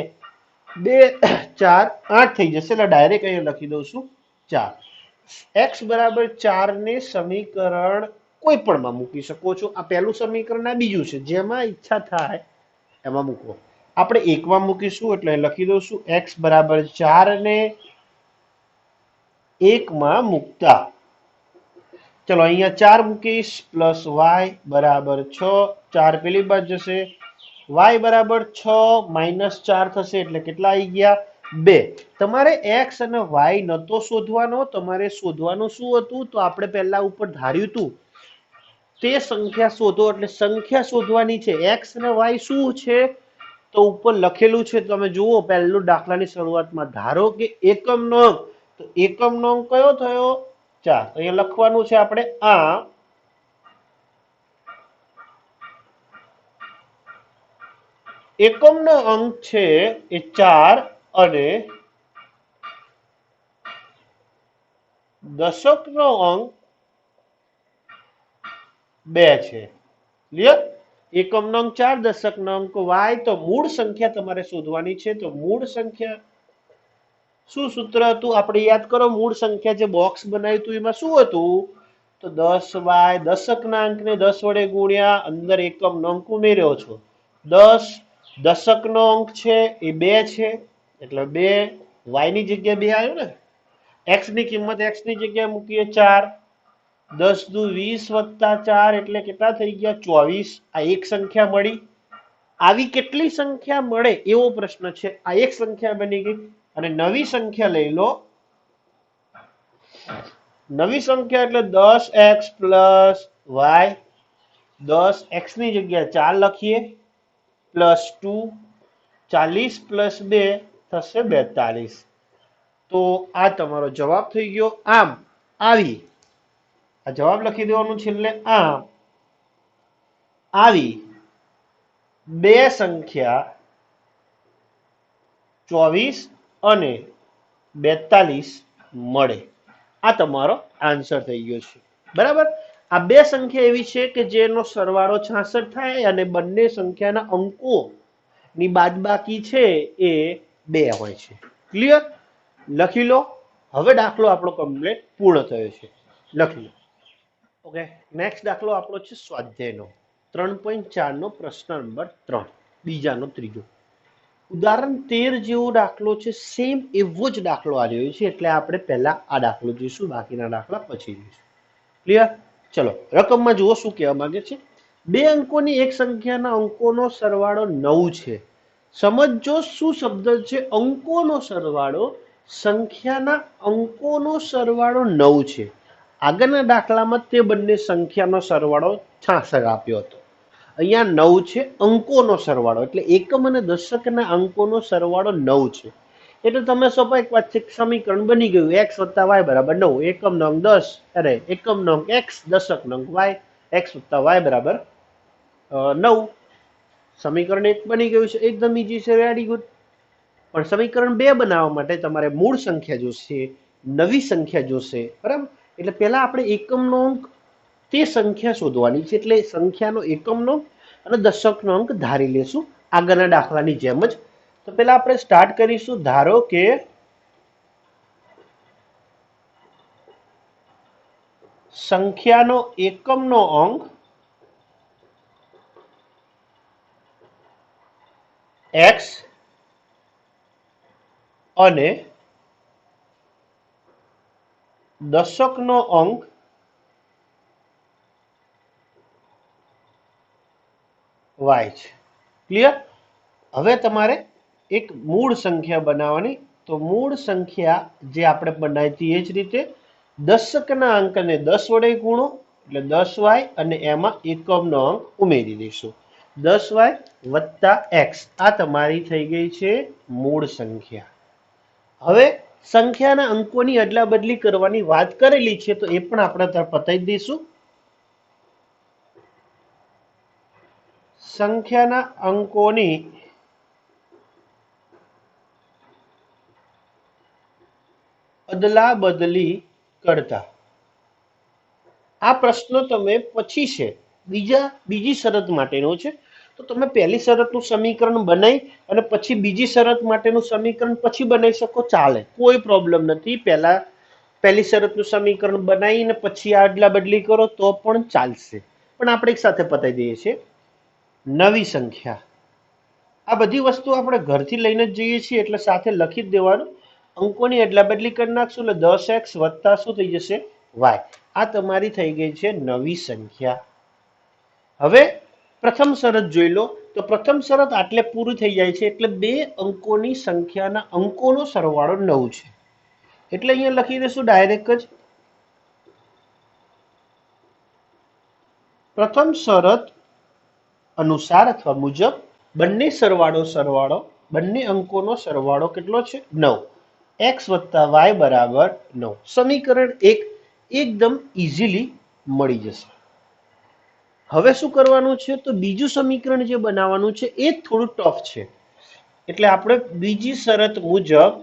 2 4 8 થઈ જશે એટલે ડાયરેક્ટ અહીંયા લખી દઉં છું 4. x બરાબર 4 ને સમીકરણ કોઈ પણમાં મૂકી શકો છો. આ પહેલું સમીકરણ, આ બીજું છે, જેમાં ઈચ્છા થાય એમાં મૂકો. આપણે એકમાં મૂકીશું એટલે લખી દઉં x બરાબર 4 ને 1 માં મૂકતા. ચલો અહીંયા 4 મૂકીશ પ્લસ y બરાબર 6. 4 પેલી બાજુ જશે, y બરાબર 6 - 4 થશે એટલે કેટલા આવી ગયા? 2. તમારે x અને y નતો શોધવાનો, તમારે શોધવાનું શું હતું? તો આપણે પહેલા ઉપર ધાર્યું હતું તે સંખ્યા શોધો. એટલે સંખ્યા શોધવાની છે. x અને y શું છે તો ઉપર લખેલું છે, તમે જુઓ. પહેલું દાખલાની શરૂઆતમાં ધારો કે એકમનો અંક, તો એકમનો અંક કયો થયો? 4. અહીંયા લખવાનું છે આપણે આ એકમનો અંક છે એ 4 અને દશકનો અંક 2 છે. ક્લિયર? એકમનો અંક 4, દશકનો અંક y. તો મૂળ સંખ્યા તમારે શોધવાની છે. તો મૂળ સંખ્યા શું સૂત્ર હતું આપણે યાદ કરો? મૂળ સંખ્યા જે બોક્સ બનાવ્યું હતું એમાં શું હતું? તો 10y, દશકના અંકને 10 વડે ગુણ્યા, અંદર એકમનો અંક ઉમેર્યો છો. 10 દશકનો અંક છે એ 2 છે એટલે 2, y ની જગ્યાએ 2 આવ્યો ને. x ની કિંમત x ની જગ્યાએ મૂકીએ 4. 10 દુ 20 વત્તા 4 એટલે કેટલા થઈ ગયા? 24. આ એક સંખ્યા મળી. આવી કેટલી સંખ્યા મળે એવો પ્રશ્ન છે. આ એક સંખ્યા બની ગઈ અને નવી સંખ્યા લઈ લો. નવી સંખ્યા એટલે 10x પ્લસ y. 10x ની જગ્યાએ 4 લખીએ પ્લસ 2. 40 પ્લસ 2 થશે 42. તો આ તમારો જવાબ થઈ ગયો. આમ આવી આ જવાબ લખી દેવાનું છેલ્લે. આમ આવી બે સંખ્યા 24 અને 42 મળે. આ તમારો આન્સર થઈ ગયો છે. બરાબર? આ બે સંખ્યા એવી છે કે જેનો સરવાળો 66 થાય અને બંને સંખ્યાના અંકો ની બાદબાકી છે એ 2 હોય છે. ક્લિયર? લખી લો. હવે દાખલો આપણો કમ્પ્લીટ પૂર્ણ થયો છે. લખી લો. ઓકે, નેક્સ્ટ દાખલો આપણો છે સ્વાધ્યાયનો 3.4 નો પ્રશ્ન નંબર 3, બીજાનો ત્રીજો. ઉદાહરણ 13 જેવો દાખલો છે. સેમ એવો જ દાખલો આ રહ્યો છે એટલે આપણે પહેલા આ દાખલો જોઈશું, બાકીના દાખલા પછી જોઈશું. ક્લિયર? ચલો, રકમમાં જુઓ શું કહેવા માંગે છે. બે અંકોની એક સંખ્યાના અંકોનો સરવાળો 9 છે. સમજો શું શબ્દ છે? અંકોનો સરવાળો. સંખ્યાના અંકોનો સરવાળો 9 છે. આગળના દાખલામાં તે બંને સંખ્યાનો સરવાળો 66 આપ્યો હતો. અહીંયા 9 છે અંકોનો સરવાળો, એટલે એકમ અને દશકના અંકોનો સરવાળો 9 છે. એટલે તમે સ્વાભાવિક વાત છે સમીકરણ બની ગયું. x વત્તા y બરાબર 9. એકમનો અંક 10, અરે એકમનો અંક x, દશકનો અંક y. x વત્તા y બરાબર 9. સમીકરણ 1 બની ગયું છે. એકદમ ઈઝી છે, વેરી ગુડ. પણ સમીકરણ 2 બનાવવા માટે તમારે મૂળ સંખ્યા જોશે, નવી સંખ્યા જોશે. બરાબર? એટલે પહેલા આપણે એકમનો અંક તે સંખ્યા શોધવાની છે. એટલે સંખ્યાનો એકમનો અને દશકનો અંક ધારી લેશું આગળના દાખલાની જેમ જ. તો પહેલા આપણે સ્ટાર્ટ કરીશું. ધારો કે સંખ્યાનો એકમનો અંક x અને દશકનો અંક y છે. ક્લિયર? હવે તમારે એક મૂળ સંખ્યા બનાવવાની. તો મૂળ સંખ્યા જે આપણે બનાવી હતી એ જ રીતે દશકના અંકને 10 વડે ગુણો એટલે 10y અને એમાં એકમનો અંક ઉમેરી દઈશું. 10y વત્તા x. આ તમારી થઈ ગઈ છે મૂળ સંખ્યા. હવે સંખ્યાના અંકોની અદલા બદલી કરવાની વાત કરેલી છે તો એ પણ આપણે પતાવી દઈશું. સંખ્યાના અંકોની અદલા બદલી કરતા. આ પ્રશ્ન તમે પછી છે બીજી શરત માટેનો છે. તો તમે પહેલી શરતનું સમીકરણ બનાવી અને પછી બીજી શરત માટેનું સમીકરણ પછી બનાવી શકો, ચાલે, કોઈ પ્રોબ્લેમ નથી. પહેલી શરતનું સમીકરણ બનાવીને પછી અદલા બદલી કરો તો પણ ચાલશે. પણ આપણે એક સાથે પતાવી દઈએ છીએ. નવી સંખ્યા. આ બધી વસ્તુ આપણે ઘરથી લઈને જ જઈએ છીએ એટલે સાથે લખી જ દેવાનું. અંકોની અદલા બદલી કરી નાખશું એટલે 10x વત્તા શું થઈ જશે? y. આ તમારી થઈ ગઈ છે નવી સંખ્યા. હવે પ્રથમ શરત જોઈ લો. તો પ્રથમ શરત આટલે પૂરી થઈ જાય છે. એટલે બે અંકોની સંખ્યાના અંકોનો સરવાળો 9 છે. એટલે અહીંયા લખી દઈશું ડાયરેક્ટ જ. પ્રથમ શરત અનુસાર અથવા મુજબ બંને બંને અંકોનો સરવાળો કેટલો છે? 9. x વત્તા y બરાબર 9. સમીકરણ 1 એકદમ ઇઝીલી મળી જશે. હવે શું કરવાનું છે? તો બીજું સમીકરણ જે બનાવવાનું છે એ થોડું ટફ છે. એટલે આપણે બીજી શરત મુજબ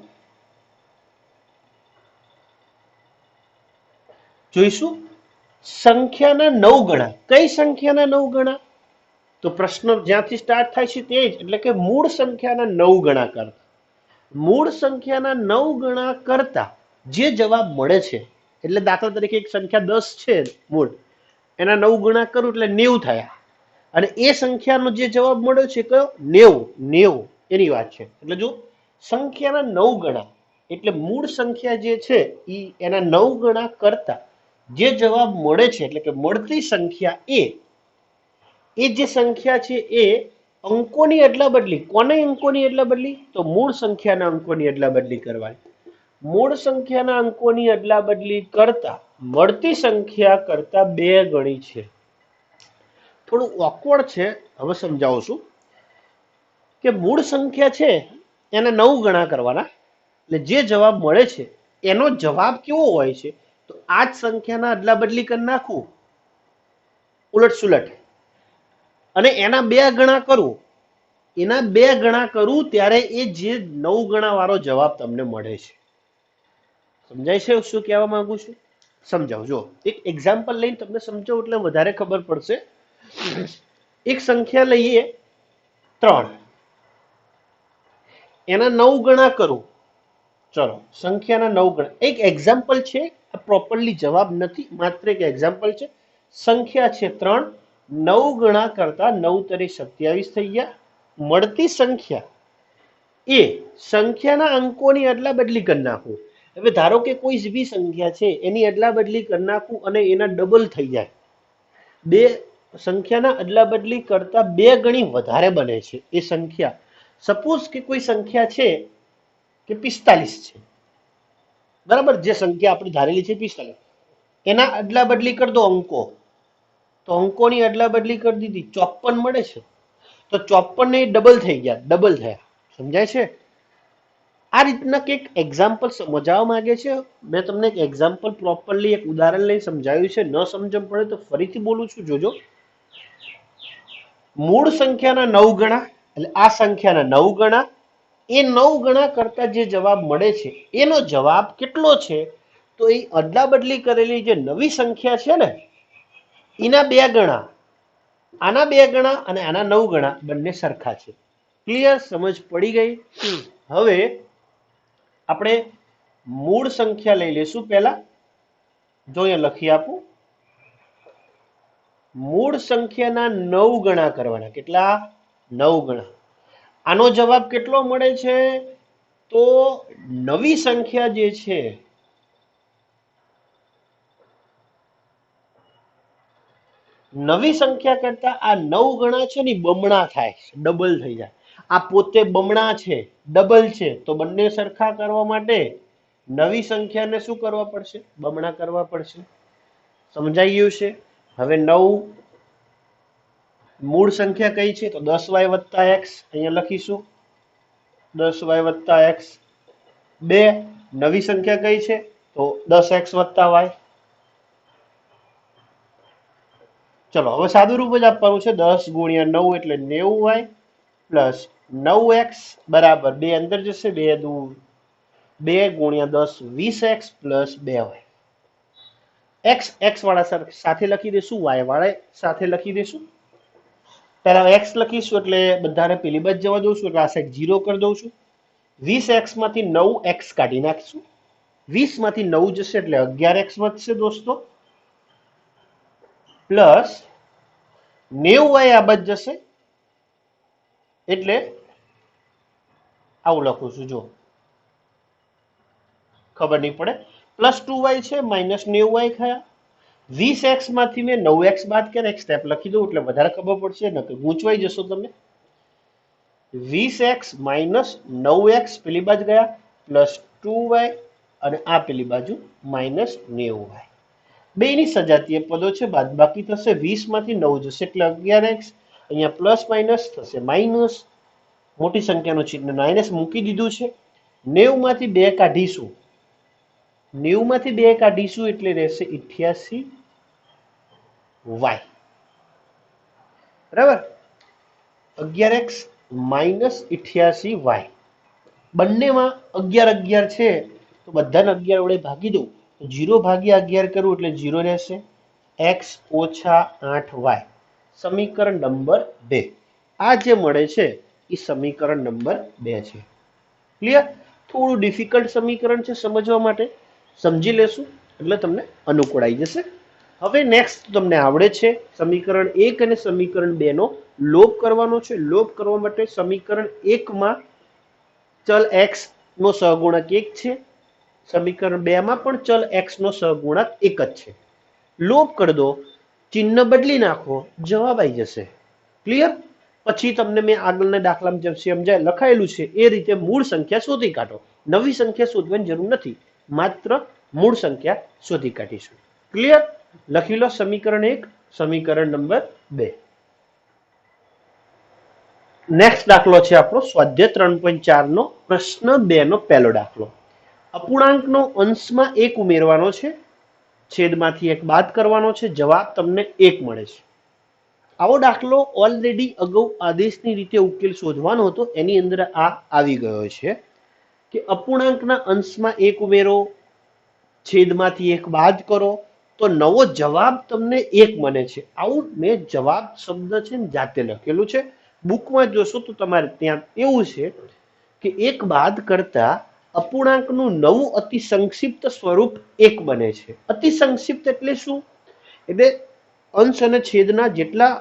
જોઈશું સંખ્યાના 9 ગણા. કઈ સંખ્યાના 9 ગણા? તો પ્રશ્ન જ્યાંથી સ્ટાર્ટ થાય છે તે જ, એટલે કે મૂળ સંખ્યાના 9 ગણા કરતા. મૂળ સંખ્યાના 9 ગણા કરતા જે જવાબ મળે છે, એટલે દાખલા તરીકે એક સંખ્યા 10 છે મૂળ, એના 9 ગણા કરું એટલે 90 થયા, અને એ સંખ્યાનો જે જવાબ મળ્યો છે કયો? 90 એની વાત છે. એટલે જો સંખ્યાના 9 ગણા એટલે મૂળ સંખ્યા જે છે એના 9 ગણા કરતા જે જવાબ મળે છે, એટલે કે મળતી સંખ્યા એ જે સંખ્યા છે એ અંકોની અદલા બદલી. કોને અંકોની અદલા બદલી? તો મૂળ સંખ્યાના અંકોની અદલા બદલી કરવાની. મૂળ સંખ્યાના અંકોની અદલા બદલી કરતા મળતી સંખ્યા કરતા 2 ગણી છે. થોડું ઓકવર્ડ છે, હવે સમજાવું છું કે મૂળ સંખ્યા છે એના 9 ગણા કરવાના, એટલે જે જવાબ મળે છે એનો જવાબ કેવો હોય છે? તો આ જ સંખ્યાના અદલા બદલી કરી નાખવું, ઉલટ સુલટ, અને એના 2 ગણા કરું, એના 2 ગણા કરું ત્યારે એ જે 9 ગણા વાળો જવાબ તમને મળે છે. સમજાય છે શું કહેવા માંગુ છું? સમજાવજો. એક એક્ઝામ્પલ લઈને તમને સમજાવું એટલે વધારે ખબર પડશે. એક સંખ્યા લઈએ 3, એના 9 ગણા કરું. ચલો સંખ્યાના 9 ગણા, એક એક્ઝામ્પલ છે, પ્રોપરલી જવાબ નથી, માત્ર એક એક્ઝામ્પલ છે. સંખ્યા છે 3, 9 ગણા કરતા 9 તરી 27 થઈ ગયા. મળતી સંખ્યા એ સંખ્યાના અંકોની અદલા બદલી કરી નાખું. હવે ધારો કે કોઈ બી સંખ્યા છે એની અદલા બદલી કરી નાખું અને એના ડબલ થઈ જાય. બે સંખ્યાના અદલા બદલી કરતા 2 ગણી વધારે બને છે એ સંખ્યા. સપોઝ કે કોઈ સંખ્યા છે કે 45 છે, બરાબર, જે સંખ્યા આપણે ધારેલી છે 45, એના અદલા બદલી કરી દો અંકો, તો અંકોની અદલા બદલી કરી દીધી, 54 મળે છે. તો 54 ને ડબલ થઈ ગયા, ડબલ થયા. સમજાય છે? આ રીતના કંઈક એક્ઝામ્પલ સમજાવવા માંગે છે. મેં તમને એક એક્ઝામ્પલ પ્રોપરલી એક ઉદાહરણ લઈ સમજાવ્યું છે. ન સમજણ પડે તો ફરીથી બોલું છું, જોજો. મૂળ સંખ્યાના 9 ગણા, એટલે આ સંખ્યાના 9 ગણા, એ 9 ગણા કરતા જે જવાબ મળે છે એનો જવાબ કેટલો છે? તો એ અદલા બદલી કરેલી જે નવી સંખ્યા છે ને એના 2 ગણા, આના 2 ગણા અને આના 9 ગણા બંને સરખા છે. ક્લિયર? સમજ પડી ગઈ? હવે આપણે મૂળ સંખ્યા લઈ લેશું. પહેલા જો અહીંયા લખી આપું, મૂળ સંખ્યાના 9 ગણા કરવાના. કેટલા? 9 ગણા. આનો જવાબ કેટલો મળે છે? તો નવી સંખ્યા જે છે નવી સંખ્યા કરતા આ 9 ગણા છે ને બમણા થાય, ડબલ થઈ જાય. આ પોતે બમણા છે, ડબલ છે, તો બંને સરખા કરવા માટે નવી સંખ્યાને શું કરવા પડશે? બમણા કરવા પડશે. સમજાઈ ગયું છે? હવે 9 મૂળ સંખ્યા કઈ છે? તો 10y + x, અહીંયા લખીશું 10y + x. 2 નવી સંખ્યા કઈ છે? તો 10x + y. ચલો હવે સાદું રૂપ જ આપવાનું છે. 10 × 9 એટલે 90y પ્લસ 9x બરાબર 2 અંદર જશે, 2 દુ 2 × 10 20x પ્લસ 2y. x વાળા સાથે લખી દેશું, y વાળા સાથે લખી દેશું. પહેલા x લખીશું એટલે બધાને પેલી બાજુ જવા દઉં છું, એટલે આ સાઈડ 0 કરી દઉં છું. 20x માંથી 9x કાઢી નાખીશું. 20 માંથી 9 જશે એટલે 11x વધશે દોસ્તો, પ્લસ 90y આ બાજુ જશે એટલે આવું લખું છું, જો ખબર નહીં પડે. પ્લસ 2y છે, માઇનસ 90y થયા. 20x માંથી મેં 9x બાદ કર્યા, એક સ્ટેપ લખી દઉં એટલે વધારે ખબર પડશે, નકર ગૂંચવાઈ જશો તમે. 20x માઇનસ 9x પેલી બાજુ ગયા, પ્લસ 2y અને આ પેલી બાજુ માઇનસ 90y. બેની સજાતીય પદો છે, બાદબાકી થશે. 20 માંથી 9 જશે એટલે 11x, અહીંયા પ્લસ માઇનસ થશે માઇનસ, મોટી સંખ્યાનું ચિહ્ન માઇનસ મૂકી દીધું છે. 90 માંથી 2 કાઢીશું, 90 માંથી 2 કાઢીશું એટલે રહેશે 88y. બરાબર? 11x minus 88y. બંનેમાં 11 11 છે તો બધાને 11 વડે ભાગી દઉં તો 0/11 કરું એટલે 0 રહેશે. x ઓછા 8y સમીકરણ નંબર 2. આ જે મળે છે એ સમીકરણ નંબર 2 છે. ક્લિયર? થોડું ડિફિકલ્ટ સમીકરણ છે સમજવા માટે, સમજી લેશું એટલે તમને અનુકૂળ આવી જશે. હવે નેક્સ્ટ તમને આવડે છે સમીકરણ 1 અને સમીકરણ 2 નો લોપ કરવાનો છે. લોપ કરવા માટે સમીકરણ 1 માં ચલ x નો સહગુણક 1 છે, સમીકરણ 2 માં પણ ચલ x નો સહગુણક 1 જ છે. લોપ કરી દો, ચિહ્ન બદલી નાખો, જવાબ આવી જશે. ક્લિયર? પછી તમને મેં આગળના દાખલામાં જેમ સમજાય લખાયેલું છે એ રીતે મૂળ સંખ્યા શોધી કાઢો. નવી સંખ્યા શોધવાની જરૂર નથી, માત્ર મૂળ સંખ્યા શોધી કાઢીશું. ક્લિયર? લખી લો સમીકરણ 1, સમીકરણ નંબર 2. નેક્સ્ટ દાખલો છે આપણો સ્વાધ્યાય 3.4 નો પ્રશ્ન 2 નો પહેલો દાખલો. અપૂર્ણાંકનો અંશમાં 1 ઉમેરવાનો છે, છેદમાંથી 1 બાદ કરવાનો છે, જવાબ તમને 1 મળે છે. આવો દાખલો ઓલરેડી અગાઉ આદેશની રીતે ઉકેલ શોધવાનો હતો, એની અંદર આ આવી ગયો છે કે અપૂર્ણાંકના અંશમાં 1 ઉમેરો, છેદમાંથી 1 બાદ કરો તો નવો જવાબ તમને 1 મળે છે. આવું મેં જવાબ શબ્દ છે ને જાતે લખેલું છે. બુકમાં જોશો તો તમારે ત્યાં એવું છે કે 1 બાદ કરતા અપૂર્ણાંકનું નવું અતિ સંક્ષિપ્ત સ્વરૂપ 1 બને છે. અતિ સંક્ષિપ્ત એટલે શું? એટલે અંશ અને છેદના જેટલા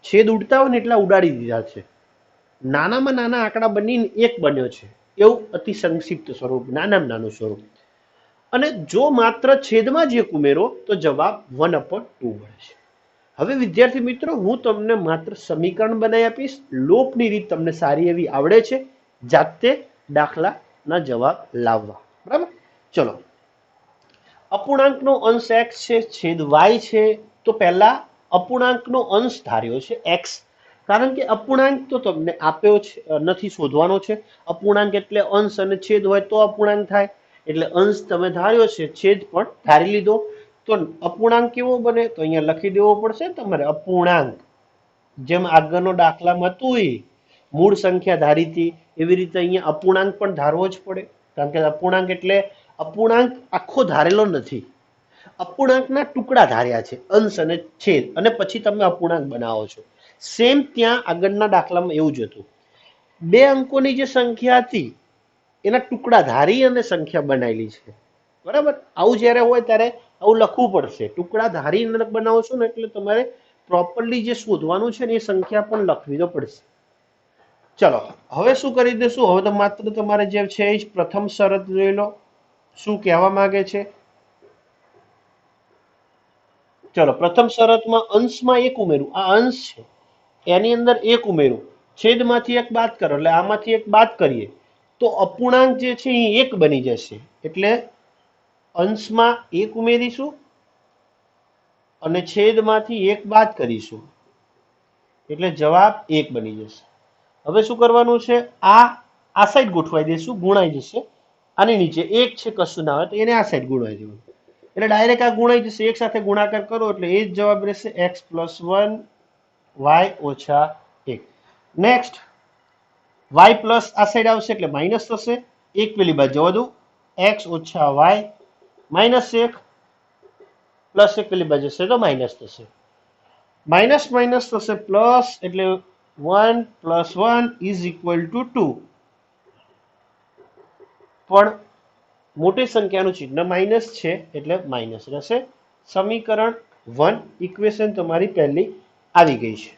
છેદ ઉડતા હોય ને એટલા ઉડાડી દીધા છે. નાનામાં નાના આંકડા બનીને 1 બન્યો છે, એવું અતિ સંક્ષિપ્ત સ્વરૂપ, નાનામાં નાનું સ્વરૂપ. અને જો માત્ર છેદમાં જ 1 ઉમેરો તો જવાબ 1/2 મળે છે. હવે વિદ્યાર્થી મિત્રો, હું તમને માત્ર સમીકરણ બનાવી આપીશ. લોપની રીત તમને સારી એવી આવડે છે, જાતે દાખલાના જવાબ લાવવા. બરાબર? ચલો, અપૂર્ણાંકનો અંશ x છે, છેદ y છે, તો પહેલા અપૂર્ણાંકનો અંશ ધાર્યો છે x, કારણ કે અપૂર્ણાંક તો તમને આપ્યો છે નથી, શોધવાનો છે. અપૂર્ણાંક એટલે અંશ અને છેદ હોય તો અપૂર્ણાંક થાય, એટલે અંશ તમે ધાર્યો છે, છેદ પણ ધારી લીધો. તો અપૂર્ણાંક કેવો બને? તો અહીંયા લખી દેવો પડશે તમારે અપૂર્ણાંક. જેમ આગળનો દાખલામાં હતું મૂળ સંખ્યા ધારી હતી, એવી રીતે અહીંયા અપૂર્ણાંક પણ ધારવો જ પડે, કારણ કે અપૂર્ણાંક એટલે અપૂર્ણાંક આખો ધારેલો નથી, અપૂર્ણાંકના ટુકડા ધાર્યા છે, અંશ અને છેદ, અને પછી તમે અપૂર્ણાંક બનાવો છો. સેમ ત્યાં આગળના દાખલામાં એવું જ હતું. 2 અંકોની જે સંખ્યા હતી એના ટુકડા ધારી અને સંખ્યા બનાવેલી છે. બરાબર? આવું જ્યારે હોય ત્યારે આવું લખવું પડશે. ટુકડા ધારી બનાવો છો ને એટલે તમારે પ્રોપરલી જે શોધવાનું છે ને એ સંખ્યા પણ લખવી તો પડશે. ચલો, હવે શું કરી દેશું? હવે તો માત્ર તમારે જે છે એ પ્રથમ શરત જોઈ લો, શું કહેવા માંગે છે. ચલો, પ્રથમ શરતમાં અંશમાં 1 ઉમેરું, આ અંશ છે, એની અંદર 1 ઉમેરું, છેદમાંથી 1 બાદ કરો, એટલે આમાંથી 1 બાદ કરીએ તો અપૂર્ણાંક જે છે એ 1 બની જશે. એટલે અંશમાં 1 ઉમેરીશું અને છેદમાંથી 1 બાદ કરીશું, એટલે જવાબ 1 બની જશે. હવે શું કરવાનું છે? આ સાઈડ ગોઠવાઈ દઈશું, ગુણાઈ જશે. આની નીચે 1 છે, કશું ના હોય તો એને આ સાઈડ ગુણાઈ દેવું, એટલે ડાયરેક્ટ આ ગુણાઈ જશે. 1 સાથે ગુણાકાર કરો એટલે એ જ જવાબ રહેશે, x + 1 y ઓછા 1. નેક્સ્ટ y પ્લસ આ સાઈડ આવશે એટલે માઇનસ થશે, 1 પેલી બાજુ જવા દઉં, x ઓછા y માઇનસ 1 પ્લસ 1 પેલી બાજુ જશે તો માઇનસ થશે, માઇનસ માઇનસ થશે પ્લસ, એટલે 1 + 1 = 2. પણ મોટી સંખ્યાનું ચિહ્ન માઇનસ છે એટલે માઇનસ રહેશે. સમીકરણ 1 ઇક્વેશન તમારી પહેલી આવી ગઈ છે.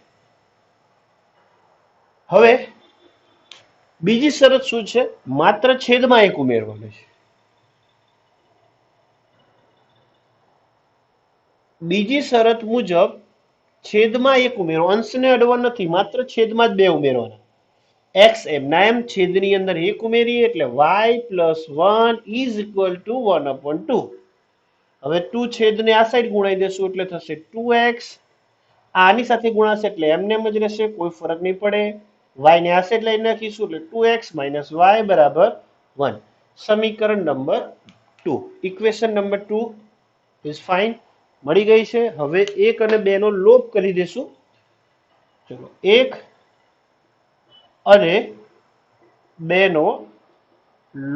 હવે બીજી શરત શું છે? માત્ર છેદમાં 1 ઉમેરવાનું છે. બીજી શરત મુજબ છેદમાં 1 ઉમેરો, અંશને અડવા નથી, માત્ર છેદમાં જ 2 ઉમેરવાના. x એમના એમ, છેદની અંદર 1 ઉમેરીએ એટલે y + 1 = 1/2. હવે 2 છેદને આ સાઈડ ગુણાઈ દેશું એટલે થશે 2x, આની સાથે ગુણાશે એટલે એમને એમ જ રહેશે, કોઈ ફરક નહીં પડે. y ને આ સાઈડ લઈ નાખીશું એટલે 2x - y = 1. સમીકરણ number 2, equation number 2 is fine, મળી ગઈ છે. હવે 1 અને 2 નો લોપ કરી દેશું. ચલો, 1 અને 2 નો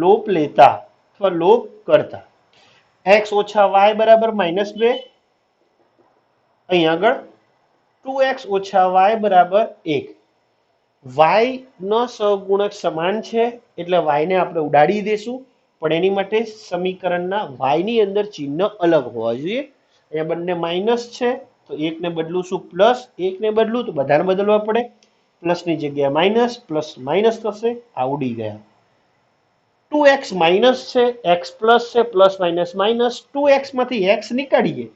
લોપ લેતા અથવા લોપ કરતા x ઓછા y બરાબર -2, અહીં આગળ 2x ઓછા y બરાબર 1. y નો સહગુણક સમાન છે એટલે y ને આપણે ઉડાડી દેશું, પણ એની માટે સમીકરણના y ની અંદર ચિહ્ન અલગ હોવા જોઈએ. અહીંયા બંને માઇનસ છે તો એકને બદલું છું પ્લસ, એકને બદલું તો બધાને બદલવા પડે, પ્લસની જગ્યાએ માઇનસ, પ્લસ માઇનસ થશે, આ ઉડી ગયા. 2x માઇનસ છે, x પ્લસ છે, પ્લસ માઇનસ માઇનસ, 2x માંથી x નીકાળીએ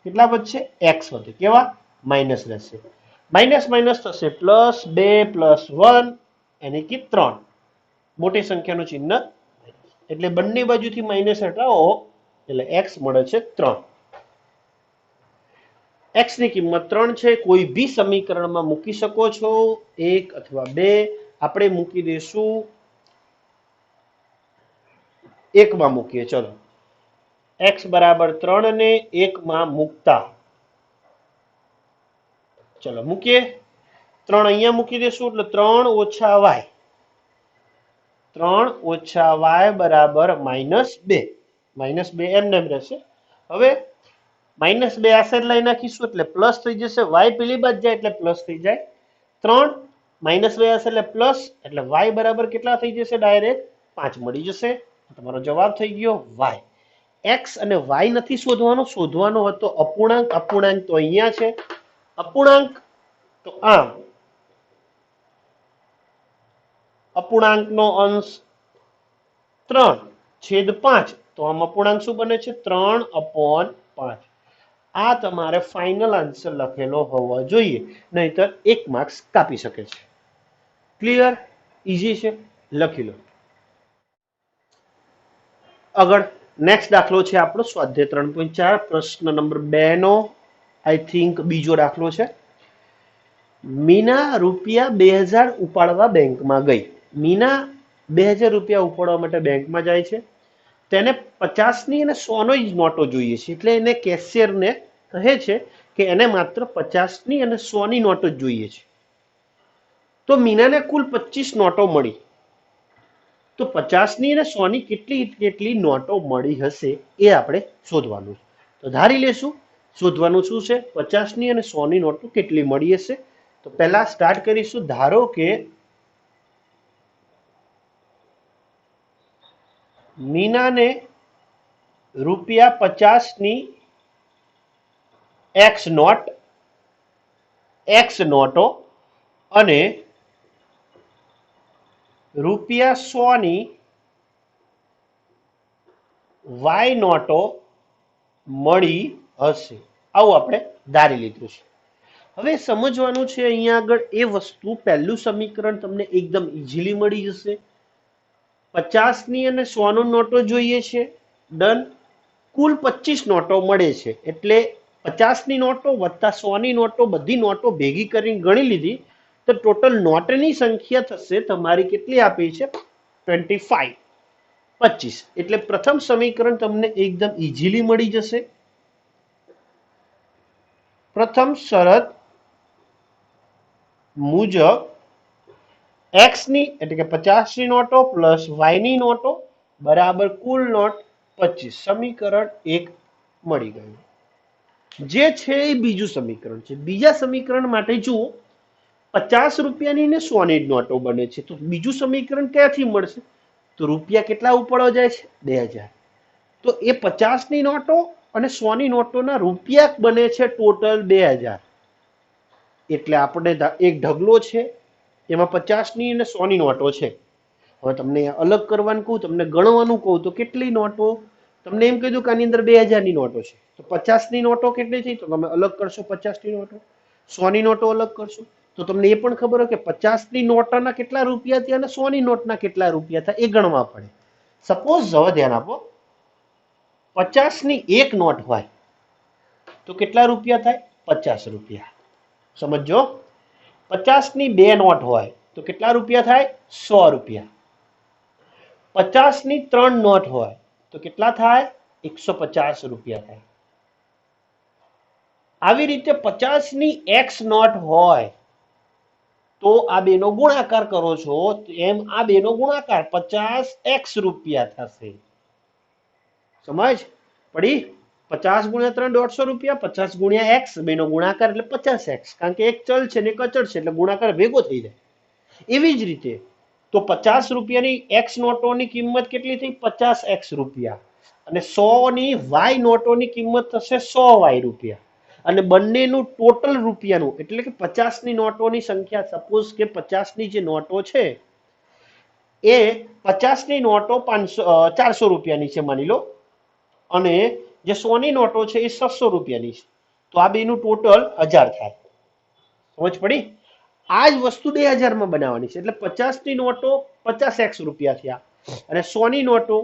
કેટલા વધશે? x વધે. કેવા? માઇનસ રહેશે. માઇનસ માઇનસ થશે પ્લસ 2 પ્લસ 1 એટલે કે 3. મોટી સંખ્યાનું ચિહ્ન એટલે બંને બાજુથી માઇનસ હટાવો એટલે x મળે છે 3. x ની કિંમત 3 છે. કોઈ બી સમીકરણમાં મૂકી શકો છો, 1 અથવા 2. આપણે મૂકી દઈશું 1 માં મૂકીએ. ચલો, x બરાબર 3 ને 1 માં મૂકતા, ચલો મૂકીએ. 3 અહીંયા મૂકી દેશું એટલે 3 ઓછા y, 3 ઓછા y બરાબર -2. -2 એમને એમ રહેશે. હવે -2 આ સાઈડ લઈ નાખીશું એટલે પ્લસ થઈ જશે, y પેલી બાજુ જાય એટલે પ્લસ થઈ જાય. 3 -2 હશે એટલે પ્લસ, એટલે y બરાબર કેટલા થઈ જશે? ડાયરેક્ટ 5 મળી જશે. તમારો જવાબ થઈ ગયો y. x અને y નથી શોધવાનો, શોધવાનો હતો અપૂર્ણાંક. અપૂર્ણાંક તો અહીંયા છે. અપૂર્ણાંક તો આમ, અપૂર્ણાંકનો અંશ 3/5, તો આમ અપૂર્ણાંક શું બને છે? 3/5. આ તમારે ફાઇનલ આન્સર લખેલો હોવો જોઈએ, નહીતર 1 માર્ક્સ કાપી શકે છે. ક્લિયર? ઈઝી છે, લખી લો. આગળ નેક્સ્ટ દાખલો છે આપણો સ્વાધ્યાય 3.4 પ્રશ્ન નંબર 2 નો આઈ થિંક બીજો દાખલો છે. મીના રૂપિયા 2000 ઉપાડવા બેંકમાં ગઈ. મીના 2000 રૂપિયા ઉપાડવા માટે બેંકમાં જાય છે. તેને 50ની અને 100ની જ નોટો જોઈએ છે, એટલે એને કેશિયરને કહે છે કે એને માત્ર 50ની અને 100ની નોટો જ જોઈએ છે. તો મીનાને કુલ 25 નોટો મળી. તો 50ની અને 100ની કેટલી કેટલી નોટો મળી હશે એ આપણે શોધવાનું છે. તો ધારી લેશું શોધવાનું શું છે? 50ની અને 100ની નોટો કેટલી મળી હશે. તો પહેલા સ્ટાર્ટ કરીશું. ધારો કે મીનાને રૂપિયા 50ની એક્સ નોટો અને રૂપિયા 100ની વાય નોટો મળી હશે, આવું આપણે ધારી લીધું છે. હવે સમજવાનું છે અહીંયા આગળ એ વસ્તુ, પહેલું સમીકરણ તમને એકદમ ઇઝીલી મળી જશે. 50ની અને 100ની નોટો જોઈએ છે, ડન. કુલ 25 નોટો મળે છે એટલે 50ની નોટો વત્તા 100ની નોટો, બધી નોટો ભેગી કરીને ગણી લીધી તો ટોટલ નોટની સંખ્યા થશે તમારી કેટલી આપી છે? 25. 25 એટલે પ્રથમ સમીકરણ તમને એકદમ ઇઝીલી મળી જશે. પ્રથમ શરત મુજબ x ની એટલે કે 50ની નોટો પ્લસ y ની નોટો બરાબર કુલ નોટ 25. સમીકરણ 1 મળી ગયું. જે છે એ બીજું સમીકરણ છે. બીજા સમીકરણ માટે જુઓ, 50 રૂપિયાની ને 100ની નોટો બને છે, તો બીજું સમીકરણ ક્યાંથી મળશે? તો રૂપિયા કેટલા ઉપાડવા જાય છે? 2000. તો એ 50ની નોટો અને 100ની નોટોના રૂપિયા બને છે ટોટલ 2000. એટલે આપણે એક ઢગલો છે એમાં 50ની અને 100ની નોટો છે. હવે તમને અલગ કરવાનું કહું, તમને ગણવાનું કહું તો કેટલી નોટો? તમને એમ કીધું કે આની અંદર 2000ની નોટો છે, તો 50ની નોટો કેટલી થઈ? તો તમે અલગ કરશો 50ની નોટો, 100ની નોટો અલગ કરશો તો તમને એ પણ ખબર હોય કે 50ની નોટના કેટલા રૂપિયા થયા અને 100ની નોટના કેટલા રૂપિયા થયા એ ગણવા પડે. સપોઝ હવે ધ્યાન આપો, 50ની એક નોટ હોય તો કેટલા રૂપિયા થાય? 50 રૂપિયા. સમજો. 50ની બે નોટ હોય તો કેટલા રૂપિયા થાય? 100 રૂપિયા. 50ની 3 નોટ હોય તો કેટલા થાય? 150 રૂપિયા થાય. આવી રીતે 50ની એક્સ નોટ હોય તો આ બેનો ગુણાકાર કરો છો એમ આ બેનો ગુણાકાર 50x રૂપિયા થશે. સમજ? પડી 50 ગુણ્યા 3 150 રૂપિયા, 50 ગુણ્યા x, બેનો ગુણાકાર એટલે 50x, કારણ કે એક ચલ છે ને એક અચળ છે એટલે ગુણાકાર ભેગો થઈ જાય. એવી જ રીતે તો 50 રૂપિયાની x નોટોની કિંમત કેટલી થઈ? 50x રૂપિયા. અને 100 ની y નોટોની કિંમત થશે 100y રૂપિયા. અને બંનેનું ટોટલ રૂપિયાનું એટલે કે 50 ની નોટોની સંખ્યા, સપોઝ કે 50 ની જે નોટો છે એ 50 ની નોટો 400 રૂપિયાની છે માની લો, અને જે 100 ની નોટો છે એ 600 રૂપિયાની છે. તો આ બેનું ટોટલ 1000 થાય. સમજ પડી? આ જ વસ્તુ 2000 માં બનાવવાની છે. એટલે 50 ની નોટો 50x રૂપિયા થયા અને 100 ની નોટો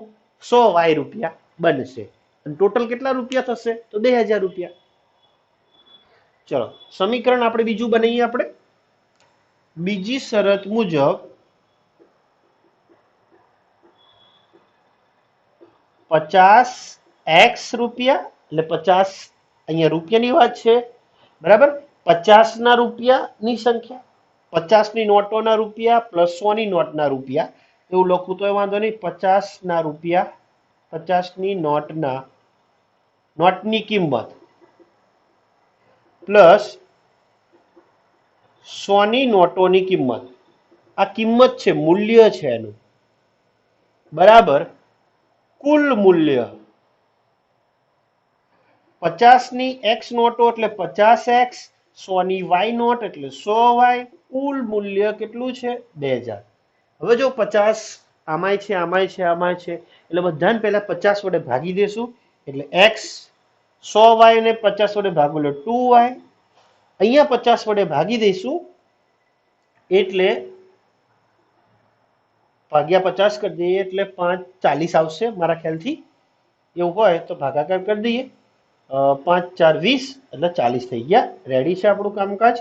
100y રૂપિયા બનશે. અને ટોટલ કેટલા રૂપિયા થશે? તો 2000 રૂપિયા. ચલો સમીકરણ આપણે બીજું બનાવીએ. આપણે બીજી શરત મુજબ 50x રૂપિયા, એટલે 50 અહીંયા રૂપિયાની વાત છે, બરાબર. 50 ના રૂપિયાની સંખ્યા, 50 ની નોટોના રૂપિયા પ્લસ 100 ની નોટના રૂપિયા, એવું લખું તો વાંધો નહીં. 50 ના રૂપિયા, 50 ની નોટની કિંમત પ્લસ 100 ની નોટોની કિંમત. આ કિંમત છે, મૂલ્ય છે એનું, બરાબર. કુલ મૂલ્ય 50 ની x નોટો એટલે 50x, 100 ની y નોટ એટલે 100y. કુલ મૂલ્ય કેટલું છે? 2000. હવે જો 50 આમાંય છે, આમાંય છે, આમાંય છે, એટલે બધાને પહેલા 50 વડે ભાગી દેશું એટલે x, 100y ને 50 વડે ભાગો એટલે 2y. અહીંયા 50 વડે ભાગી દઈશું એટલે ભાગ્યા 50 કરી દઈએ એટલે 5 40 આવશે મારા ખ્યાલથી. એવું હોય તો ભાગાકાર કરી દઈએ. 5 4 20 એટલે 40 થઈ ગયા. રેડી છે આપણું કામકાજ.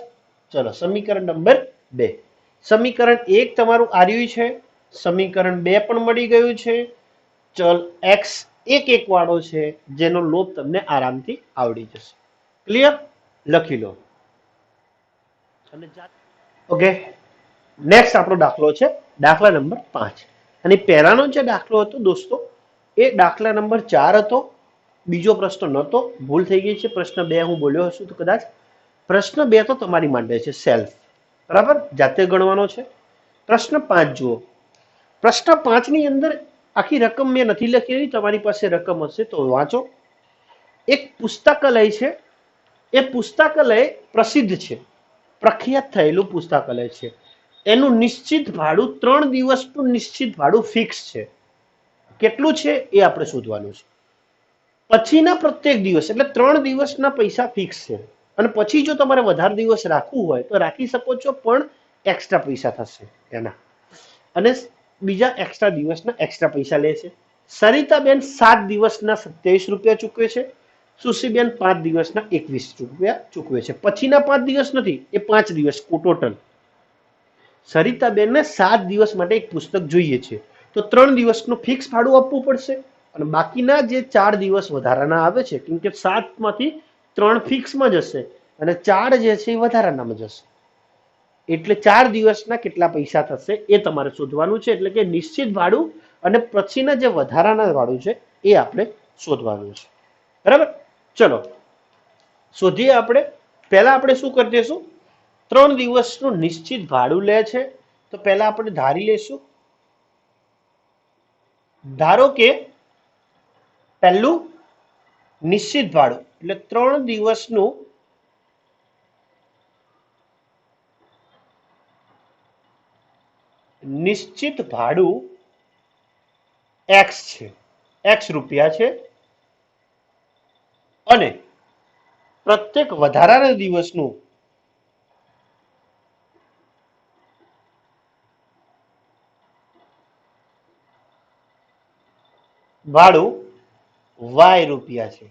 ચલો સમીકરણ નંબર 2. સમીકરણ 1 તમારું આર્યું છે, સમીકરણ 2 પણ મળી ગયું છે. ચલ x એક એક વાળો છે જેનો લોપ તમને આરામથી આવડી જશે. ક્લિયર? લખી લો. ઓકે, નેક્સ્ટ આપણો દાખલો છે દાખલા નંબર 5. અને પહેલાનો જે દાખલો હતો દોસ્તો એ દાખલા નંબર 4 હતો. બીજો પ્રશ્ન નહોતો, ભૂલ થઈ ગઈ છે. પ્રશ્ન 2 હું બોલ્યો હશું તો કદાચ. પ્રશ્ન 2 તો તમારી માટે છે સેલ્ફ, બરાબર, જાતે ગણવાનો છે. પ્રશ્ન 5 જુઓ. પ્રશ્ન 5 ની અંદર આખી રકમ મેં નથી લખેલી, તમારી પાસે રકમ હશે તો વાંચો. એક પુસ્તકાલય છે, એ પુસ્તકાલય પ્રસિદ્ધ છે, પ્રખ્યાત થયેલું પુસ્તકાલય છે. એનું નિશ્ચિત ભાડું 3 દિવસનું નિશ્ચિત ભાડું ફિક્સ છે. કેટલું છે એ આપણે શોધવાનું છે. પછીના પ્રત્યેક દિવસ એટલે 3 દિવસના પૈસા ફિક્સ છે. અને પછી જો તમારે વધારે દિવસ રાખવું હોય તો રાખી શકો છો, પણ એક્સ્ટ્રા પૈસા થશે એના. અને બીજા એક્સ્ટ્રા દિવસના એક્સ્ટ્રા પૈસા લે છે. સરિતાબેન 7 દિવસના 27 રૂપિયા ચૂકવે છે. સુશીબેન 5 દિવસના 21 રૂપિયા ચૂકવે છે. પછીના 5 દિવસ નથી, એ 5 દિવસ ટોટલ. સરિતાબેનને 7 દિવસ માટે એક પુસ્તક જોઈએ છે, તો 3 દિવસનું ફિક્સ ભાડું આપવું પડશે. અને બાકીના જે 4 દિવસ વધારાના આવે છે, કેમ કે 7 માંથી 3 ફિક્સમાં જશે અને 4 જે છે એ વધારાનામાં જશે. એટલે 4 દિવસના કેટલા પૈસા થશે એ તમારે શોધવાનું છે. એટલે કે નિશ્ચિત ભાડું અને પછીના જે વધારાના ભાડું છે એ આપણે શોધવાનું છે. બરાબર, ચલો શોધીએ આપણે. પહેલા આપણે શું કરી દઈશું? 3 દિવસનું નિશ્ચિત ભાડું લે છે, તો પહેલા આપણે ધારી લેશું. ધારો કે પહેલું નિશ્ચિત ભાડું એટલે 3 દિવસનું નિશ્ચિત ભાડું x છે, x રૂપિયા છે. અને પ્રત્યેક વધારાના દિવસનું ભાડું y રૂપિયા છે.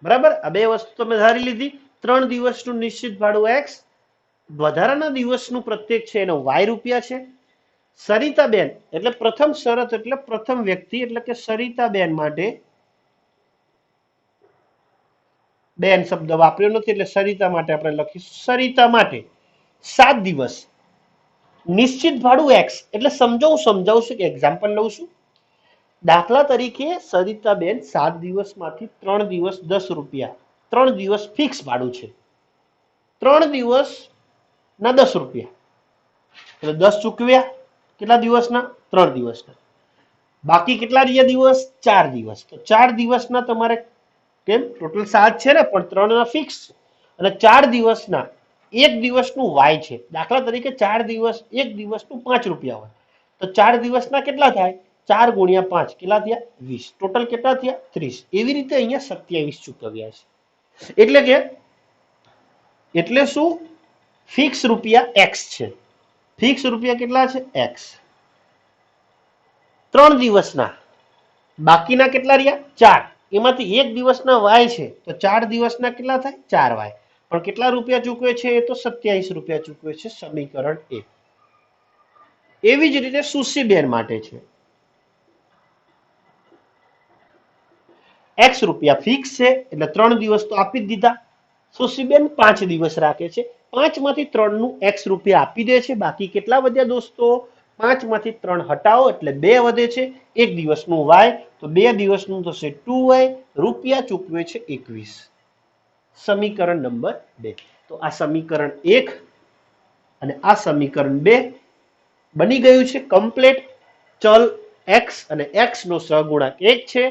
બરાબર, આ બે વસ્તુ તમે ધારી લીધી. 3 દિવસનું નિશ્ચિત ભાડું x, વધારાના દિવસનું પ્રત્યેક છે એનો y રૂપિયા છે. સરિતાબેન એટલે પ્રથમ શરત એટલે પ્રથમ વ્યક્તિ એટલે કે સરિતાબેન માટે, બેન શબ્દ વાપર્યો નથી એટલે સરિતા માટે આપણે લખીશું. સરિતા માટે 7 દિવસ નિશ્ચિત ભાડું x એટલે સમજાવું કે એક્ઝામ્પલ લઉં છું. દાખલા તરીકે સરિતાબેન 7 દિવસમાંથી 3 દિવસ 10 રૂપિયા, 3 દિવસ ફિક્સ ભાડું છે, 3 દિવસના 10 રૂપિયા, એટલે 10 ચૂકવ્યા, કેટલા દિવસના? 3 દિવસના. બાકી કેટલા રહ્યા દિવસ? 4 દિવસ. તો 4 દિવસના તમારે, કેમ ટોટલ 7 છે ને, પણ 3 ના ફિક્સ અને 4 દિવસના એક દિવસનું વાય છે. દાખલા તરીકે 4 દિવસ, એક દિવસનું 5 રૂપિયા હોય, તો 4 દિવસના કેટલા થાય? 4 ગુણ્યા 5 કેટલા થયા? 20. ટોટલ કેટલા થયા? 30. એવી રીતે અહીંયા 27 ચૂકવ્યા છે. એટલે કે, એટલે શું? ફિક્સ રૂપિયા એક્સ છે. ફિક્સ રૂપિયા કેટલા છે? એક્સ. 3 દિવસના, બાકીના કેટલા રહ્યા? 4. એમાંથી એક દિવસના વાય છે, તો 4 દિવસના કેટલા થાય? 4 વાય. પણ કેટલા રૂપિયા ચૂકવે છે? એ તો 27 રૂપિયા ચૂકવે છે. સમીકરણ 1. એવી જ રીતે સુશીબેન માટે છે. એક્સ રૂપિયા ફિક્સ છે, એટલે 3 દિવસ તો આપી જ દીધા. સુશીબેન 5 દિવસ રાખે છે, 5 માંથી 3 નું એક્સ રૂપિયા આપી દે છે. બાકી કેટલા વધ્યા દોસ્તો? 5 માંથી 3 હટાવો એટલે 2 વધે છે. એક દિવસનું વાય, તો 2 દિવસનું થશે 2y. રૂપિયા ચૂકવે છે 21. સમીકરણ નંબર 2. તો આ સમીકરણ 1 અને આ સમીકરણ 2 બની ગયું છે કમ્પ્લીટ. ચલ x અને x નો સહગુણક 1 છે.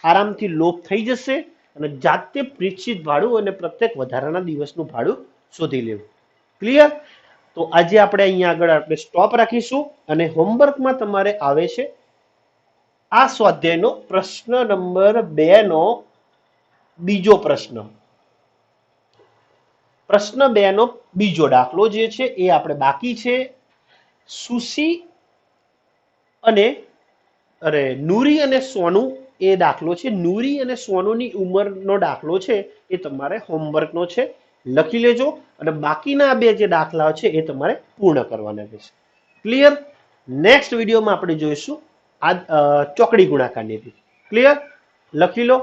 આરામથી લોપ થઈ જશે અને જાતે નિશ્ચિત ભાડું અને પ્રત્યેક વધારાના દિવસનું ભાડું શોધી લેવું. ક્લિયર? તો આજે આપણે અહીંયા આગળ આપણે સ્ટોપ રાખીશું અને હોમવર્કમાં તમારે આવે છે આ સ્વાધ્યાયનો પ્રશ્ન નંબર 2 નો બીજો પ્રશ્ન. પ્રશ્ન 2 નો બીજો દાખલો જે છે એ આપણે બાકી છે. સુશી અને નૂરી અને સોનુ એ દાખલો છે. નૂરી અને સોનુની ઉંમરનો દાખલો છે એ તમારે હોમવર્કનો છે, લખી લેજો. અને બાકીના બે જે દાખલાઓ છે એ તમારે પૂર્ણ કરવાના રહેશે. ક્લિયર? નેક્સ્ટ વિડીયોમાં આપણે જોઈશું આ ચોકડી ગુણાકારની રીત. ક્લિયર? લખી લો.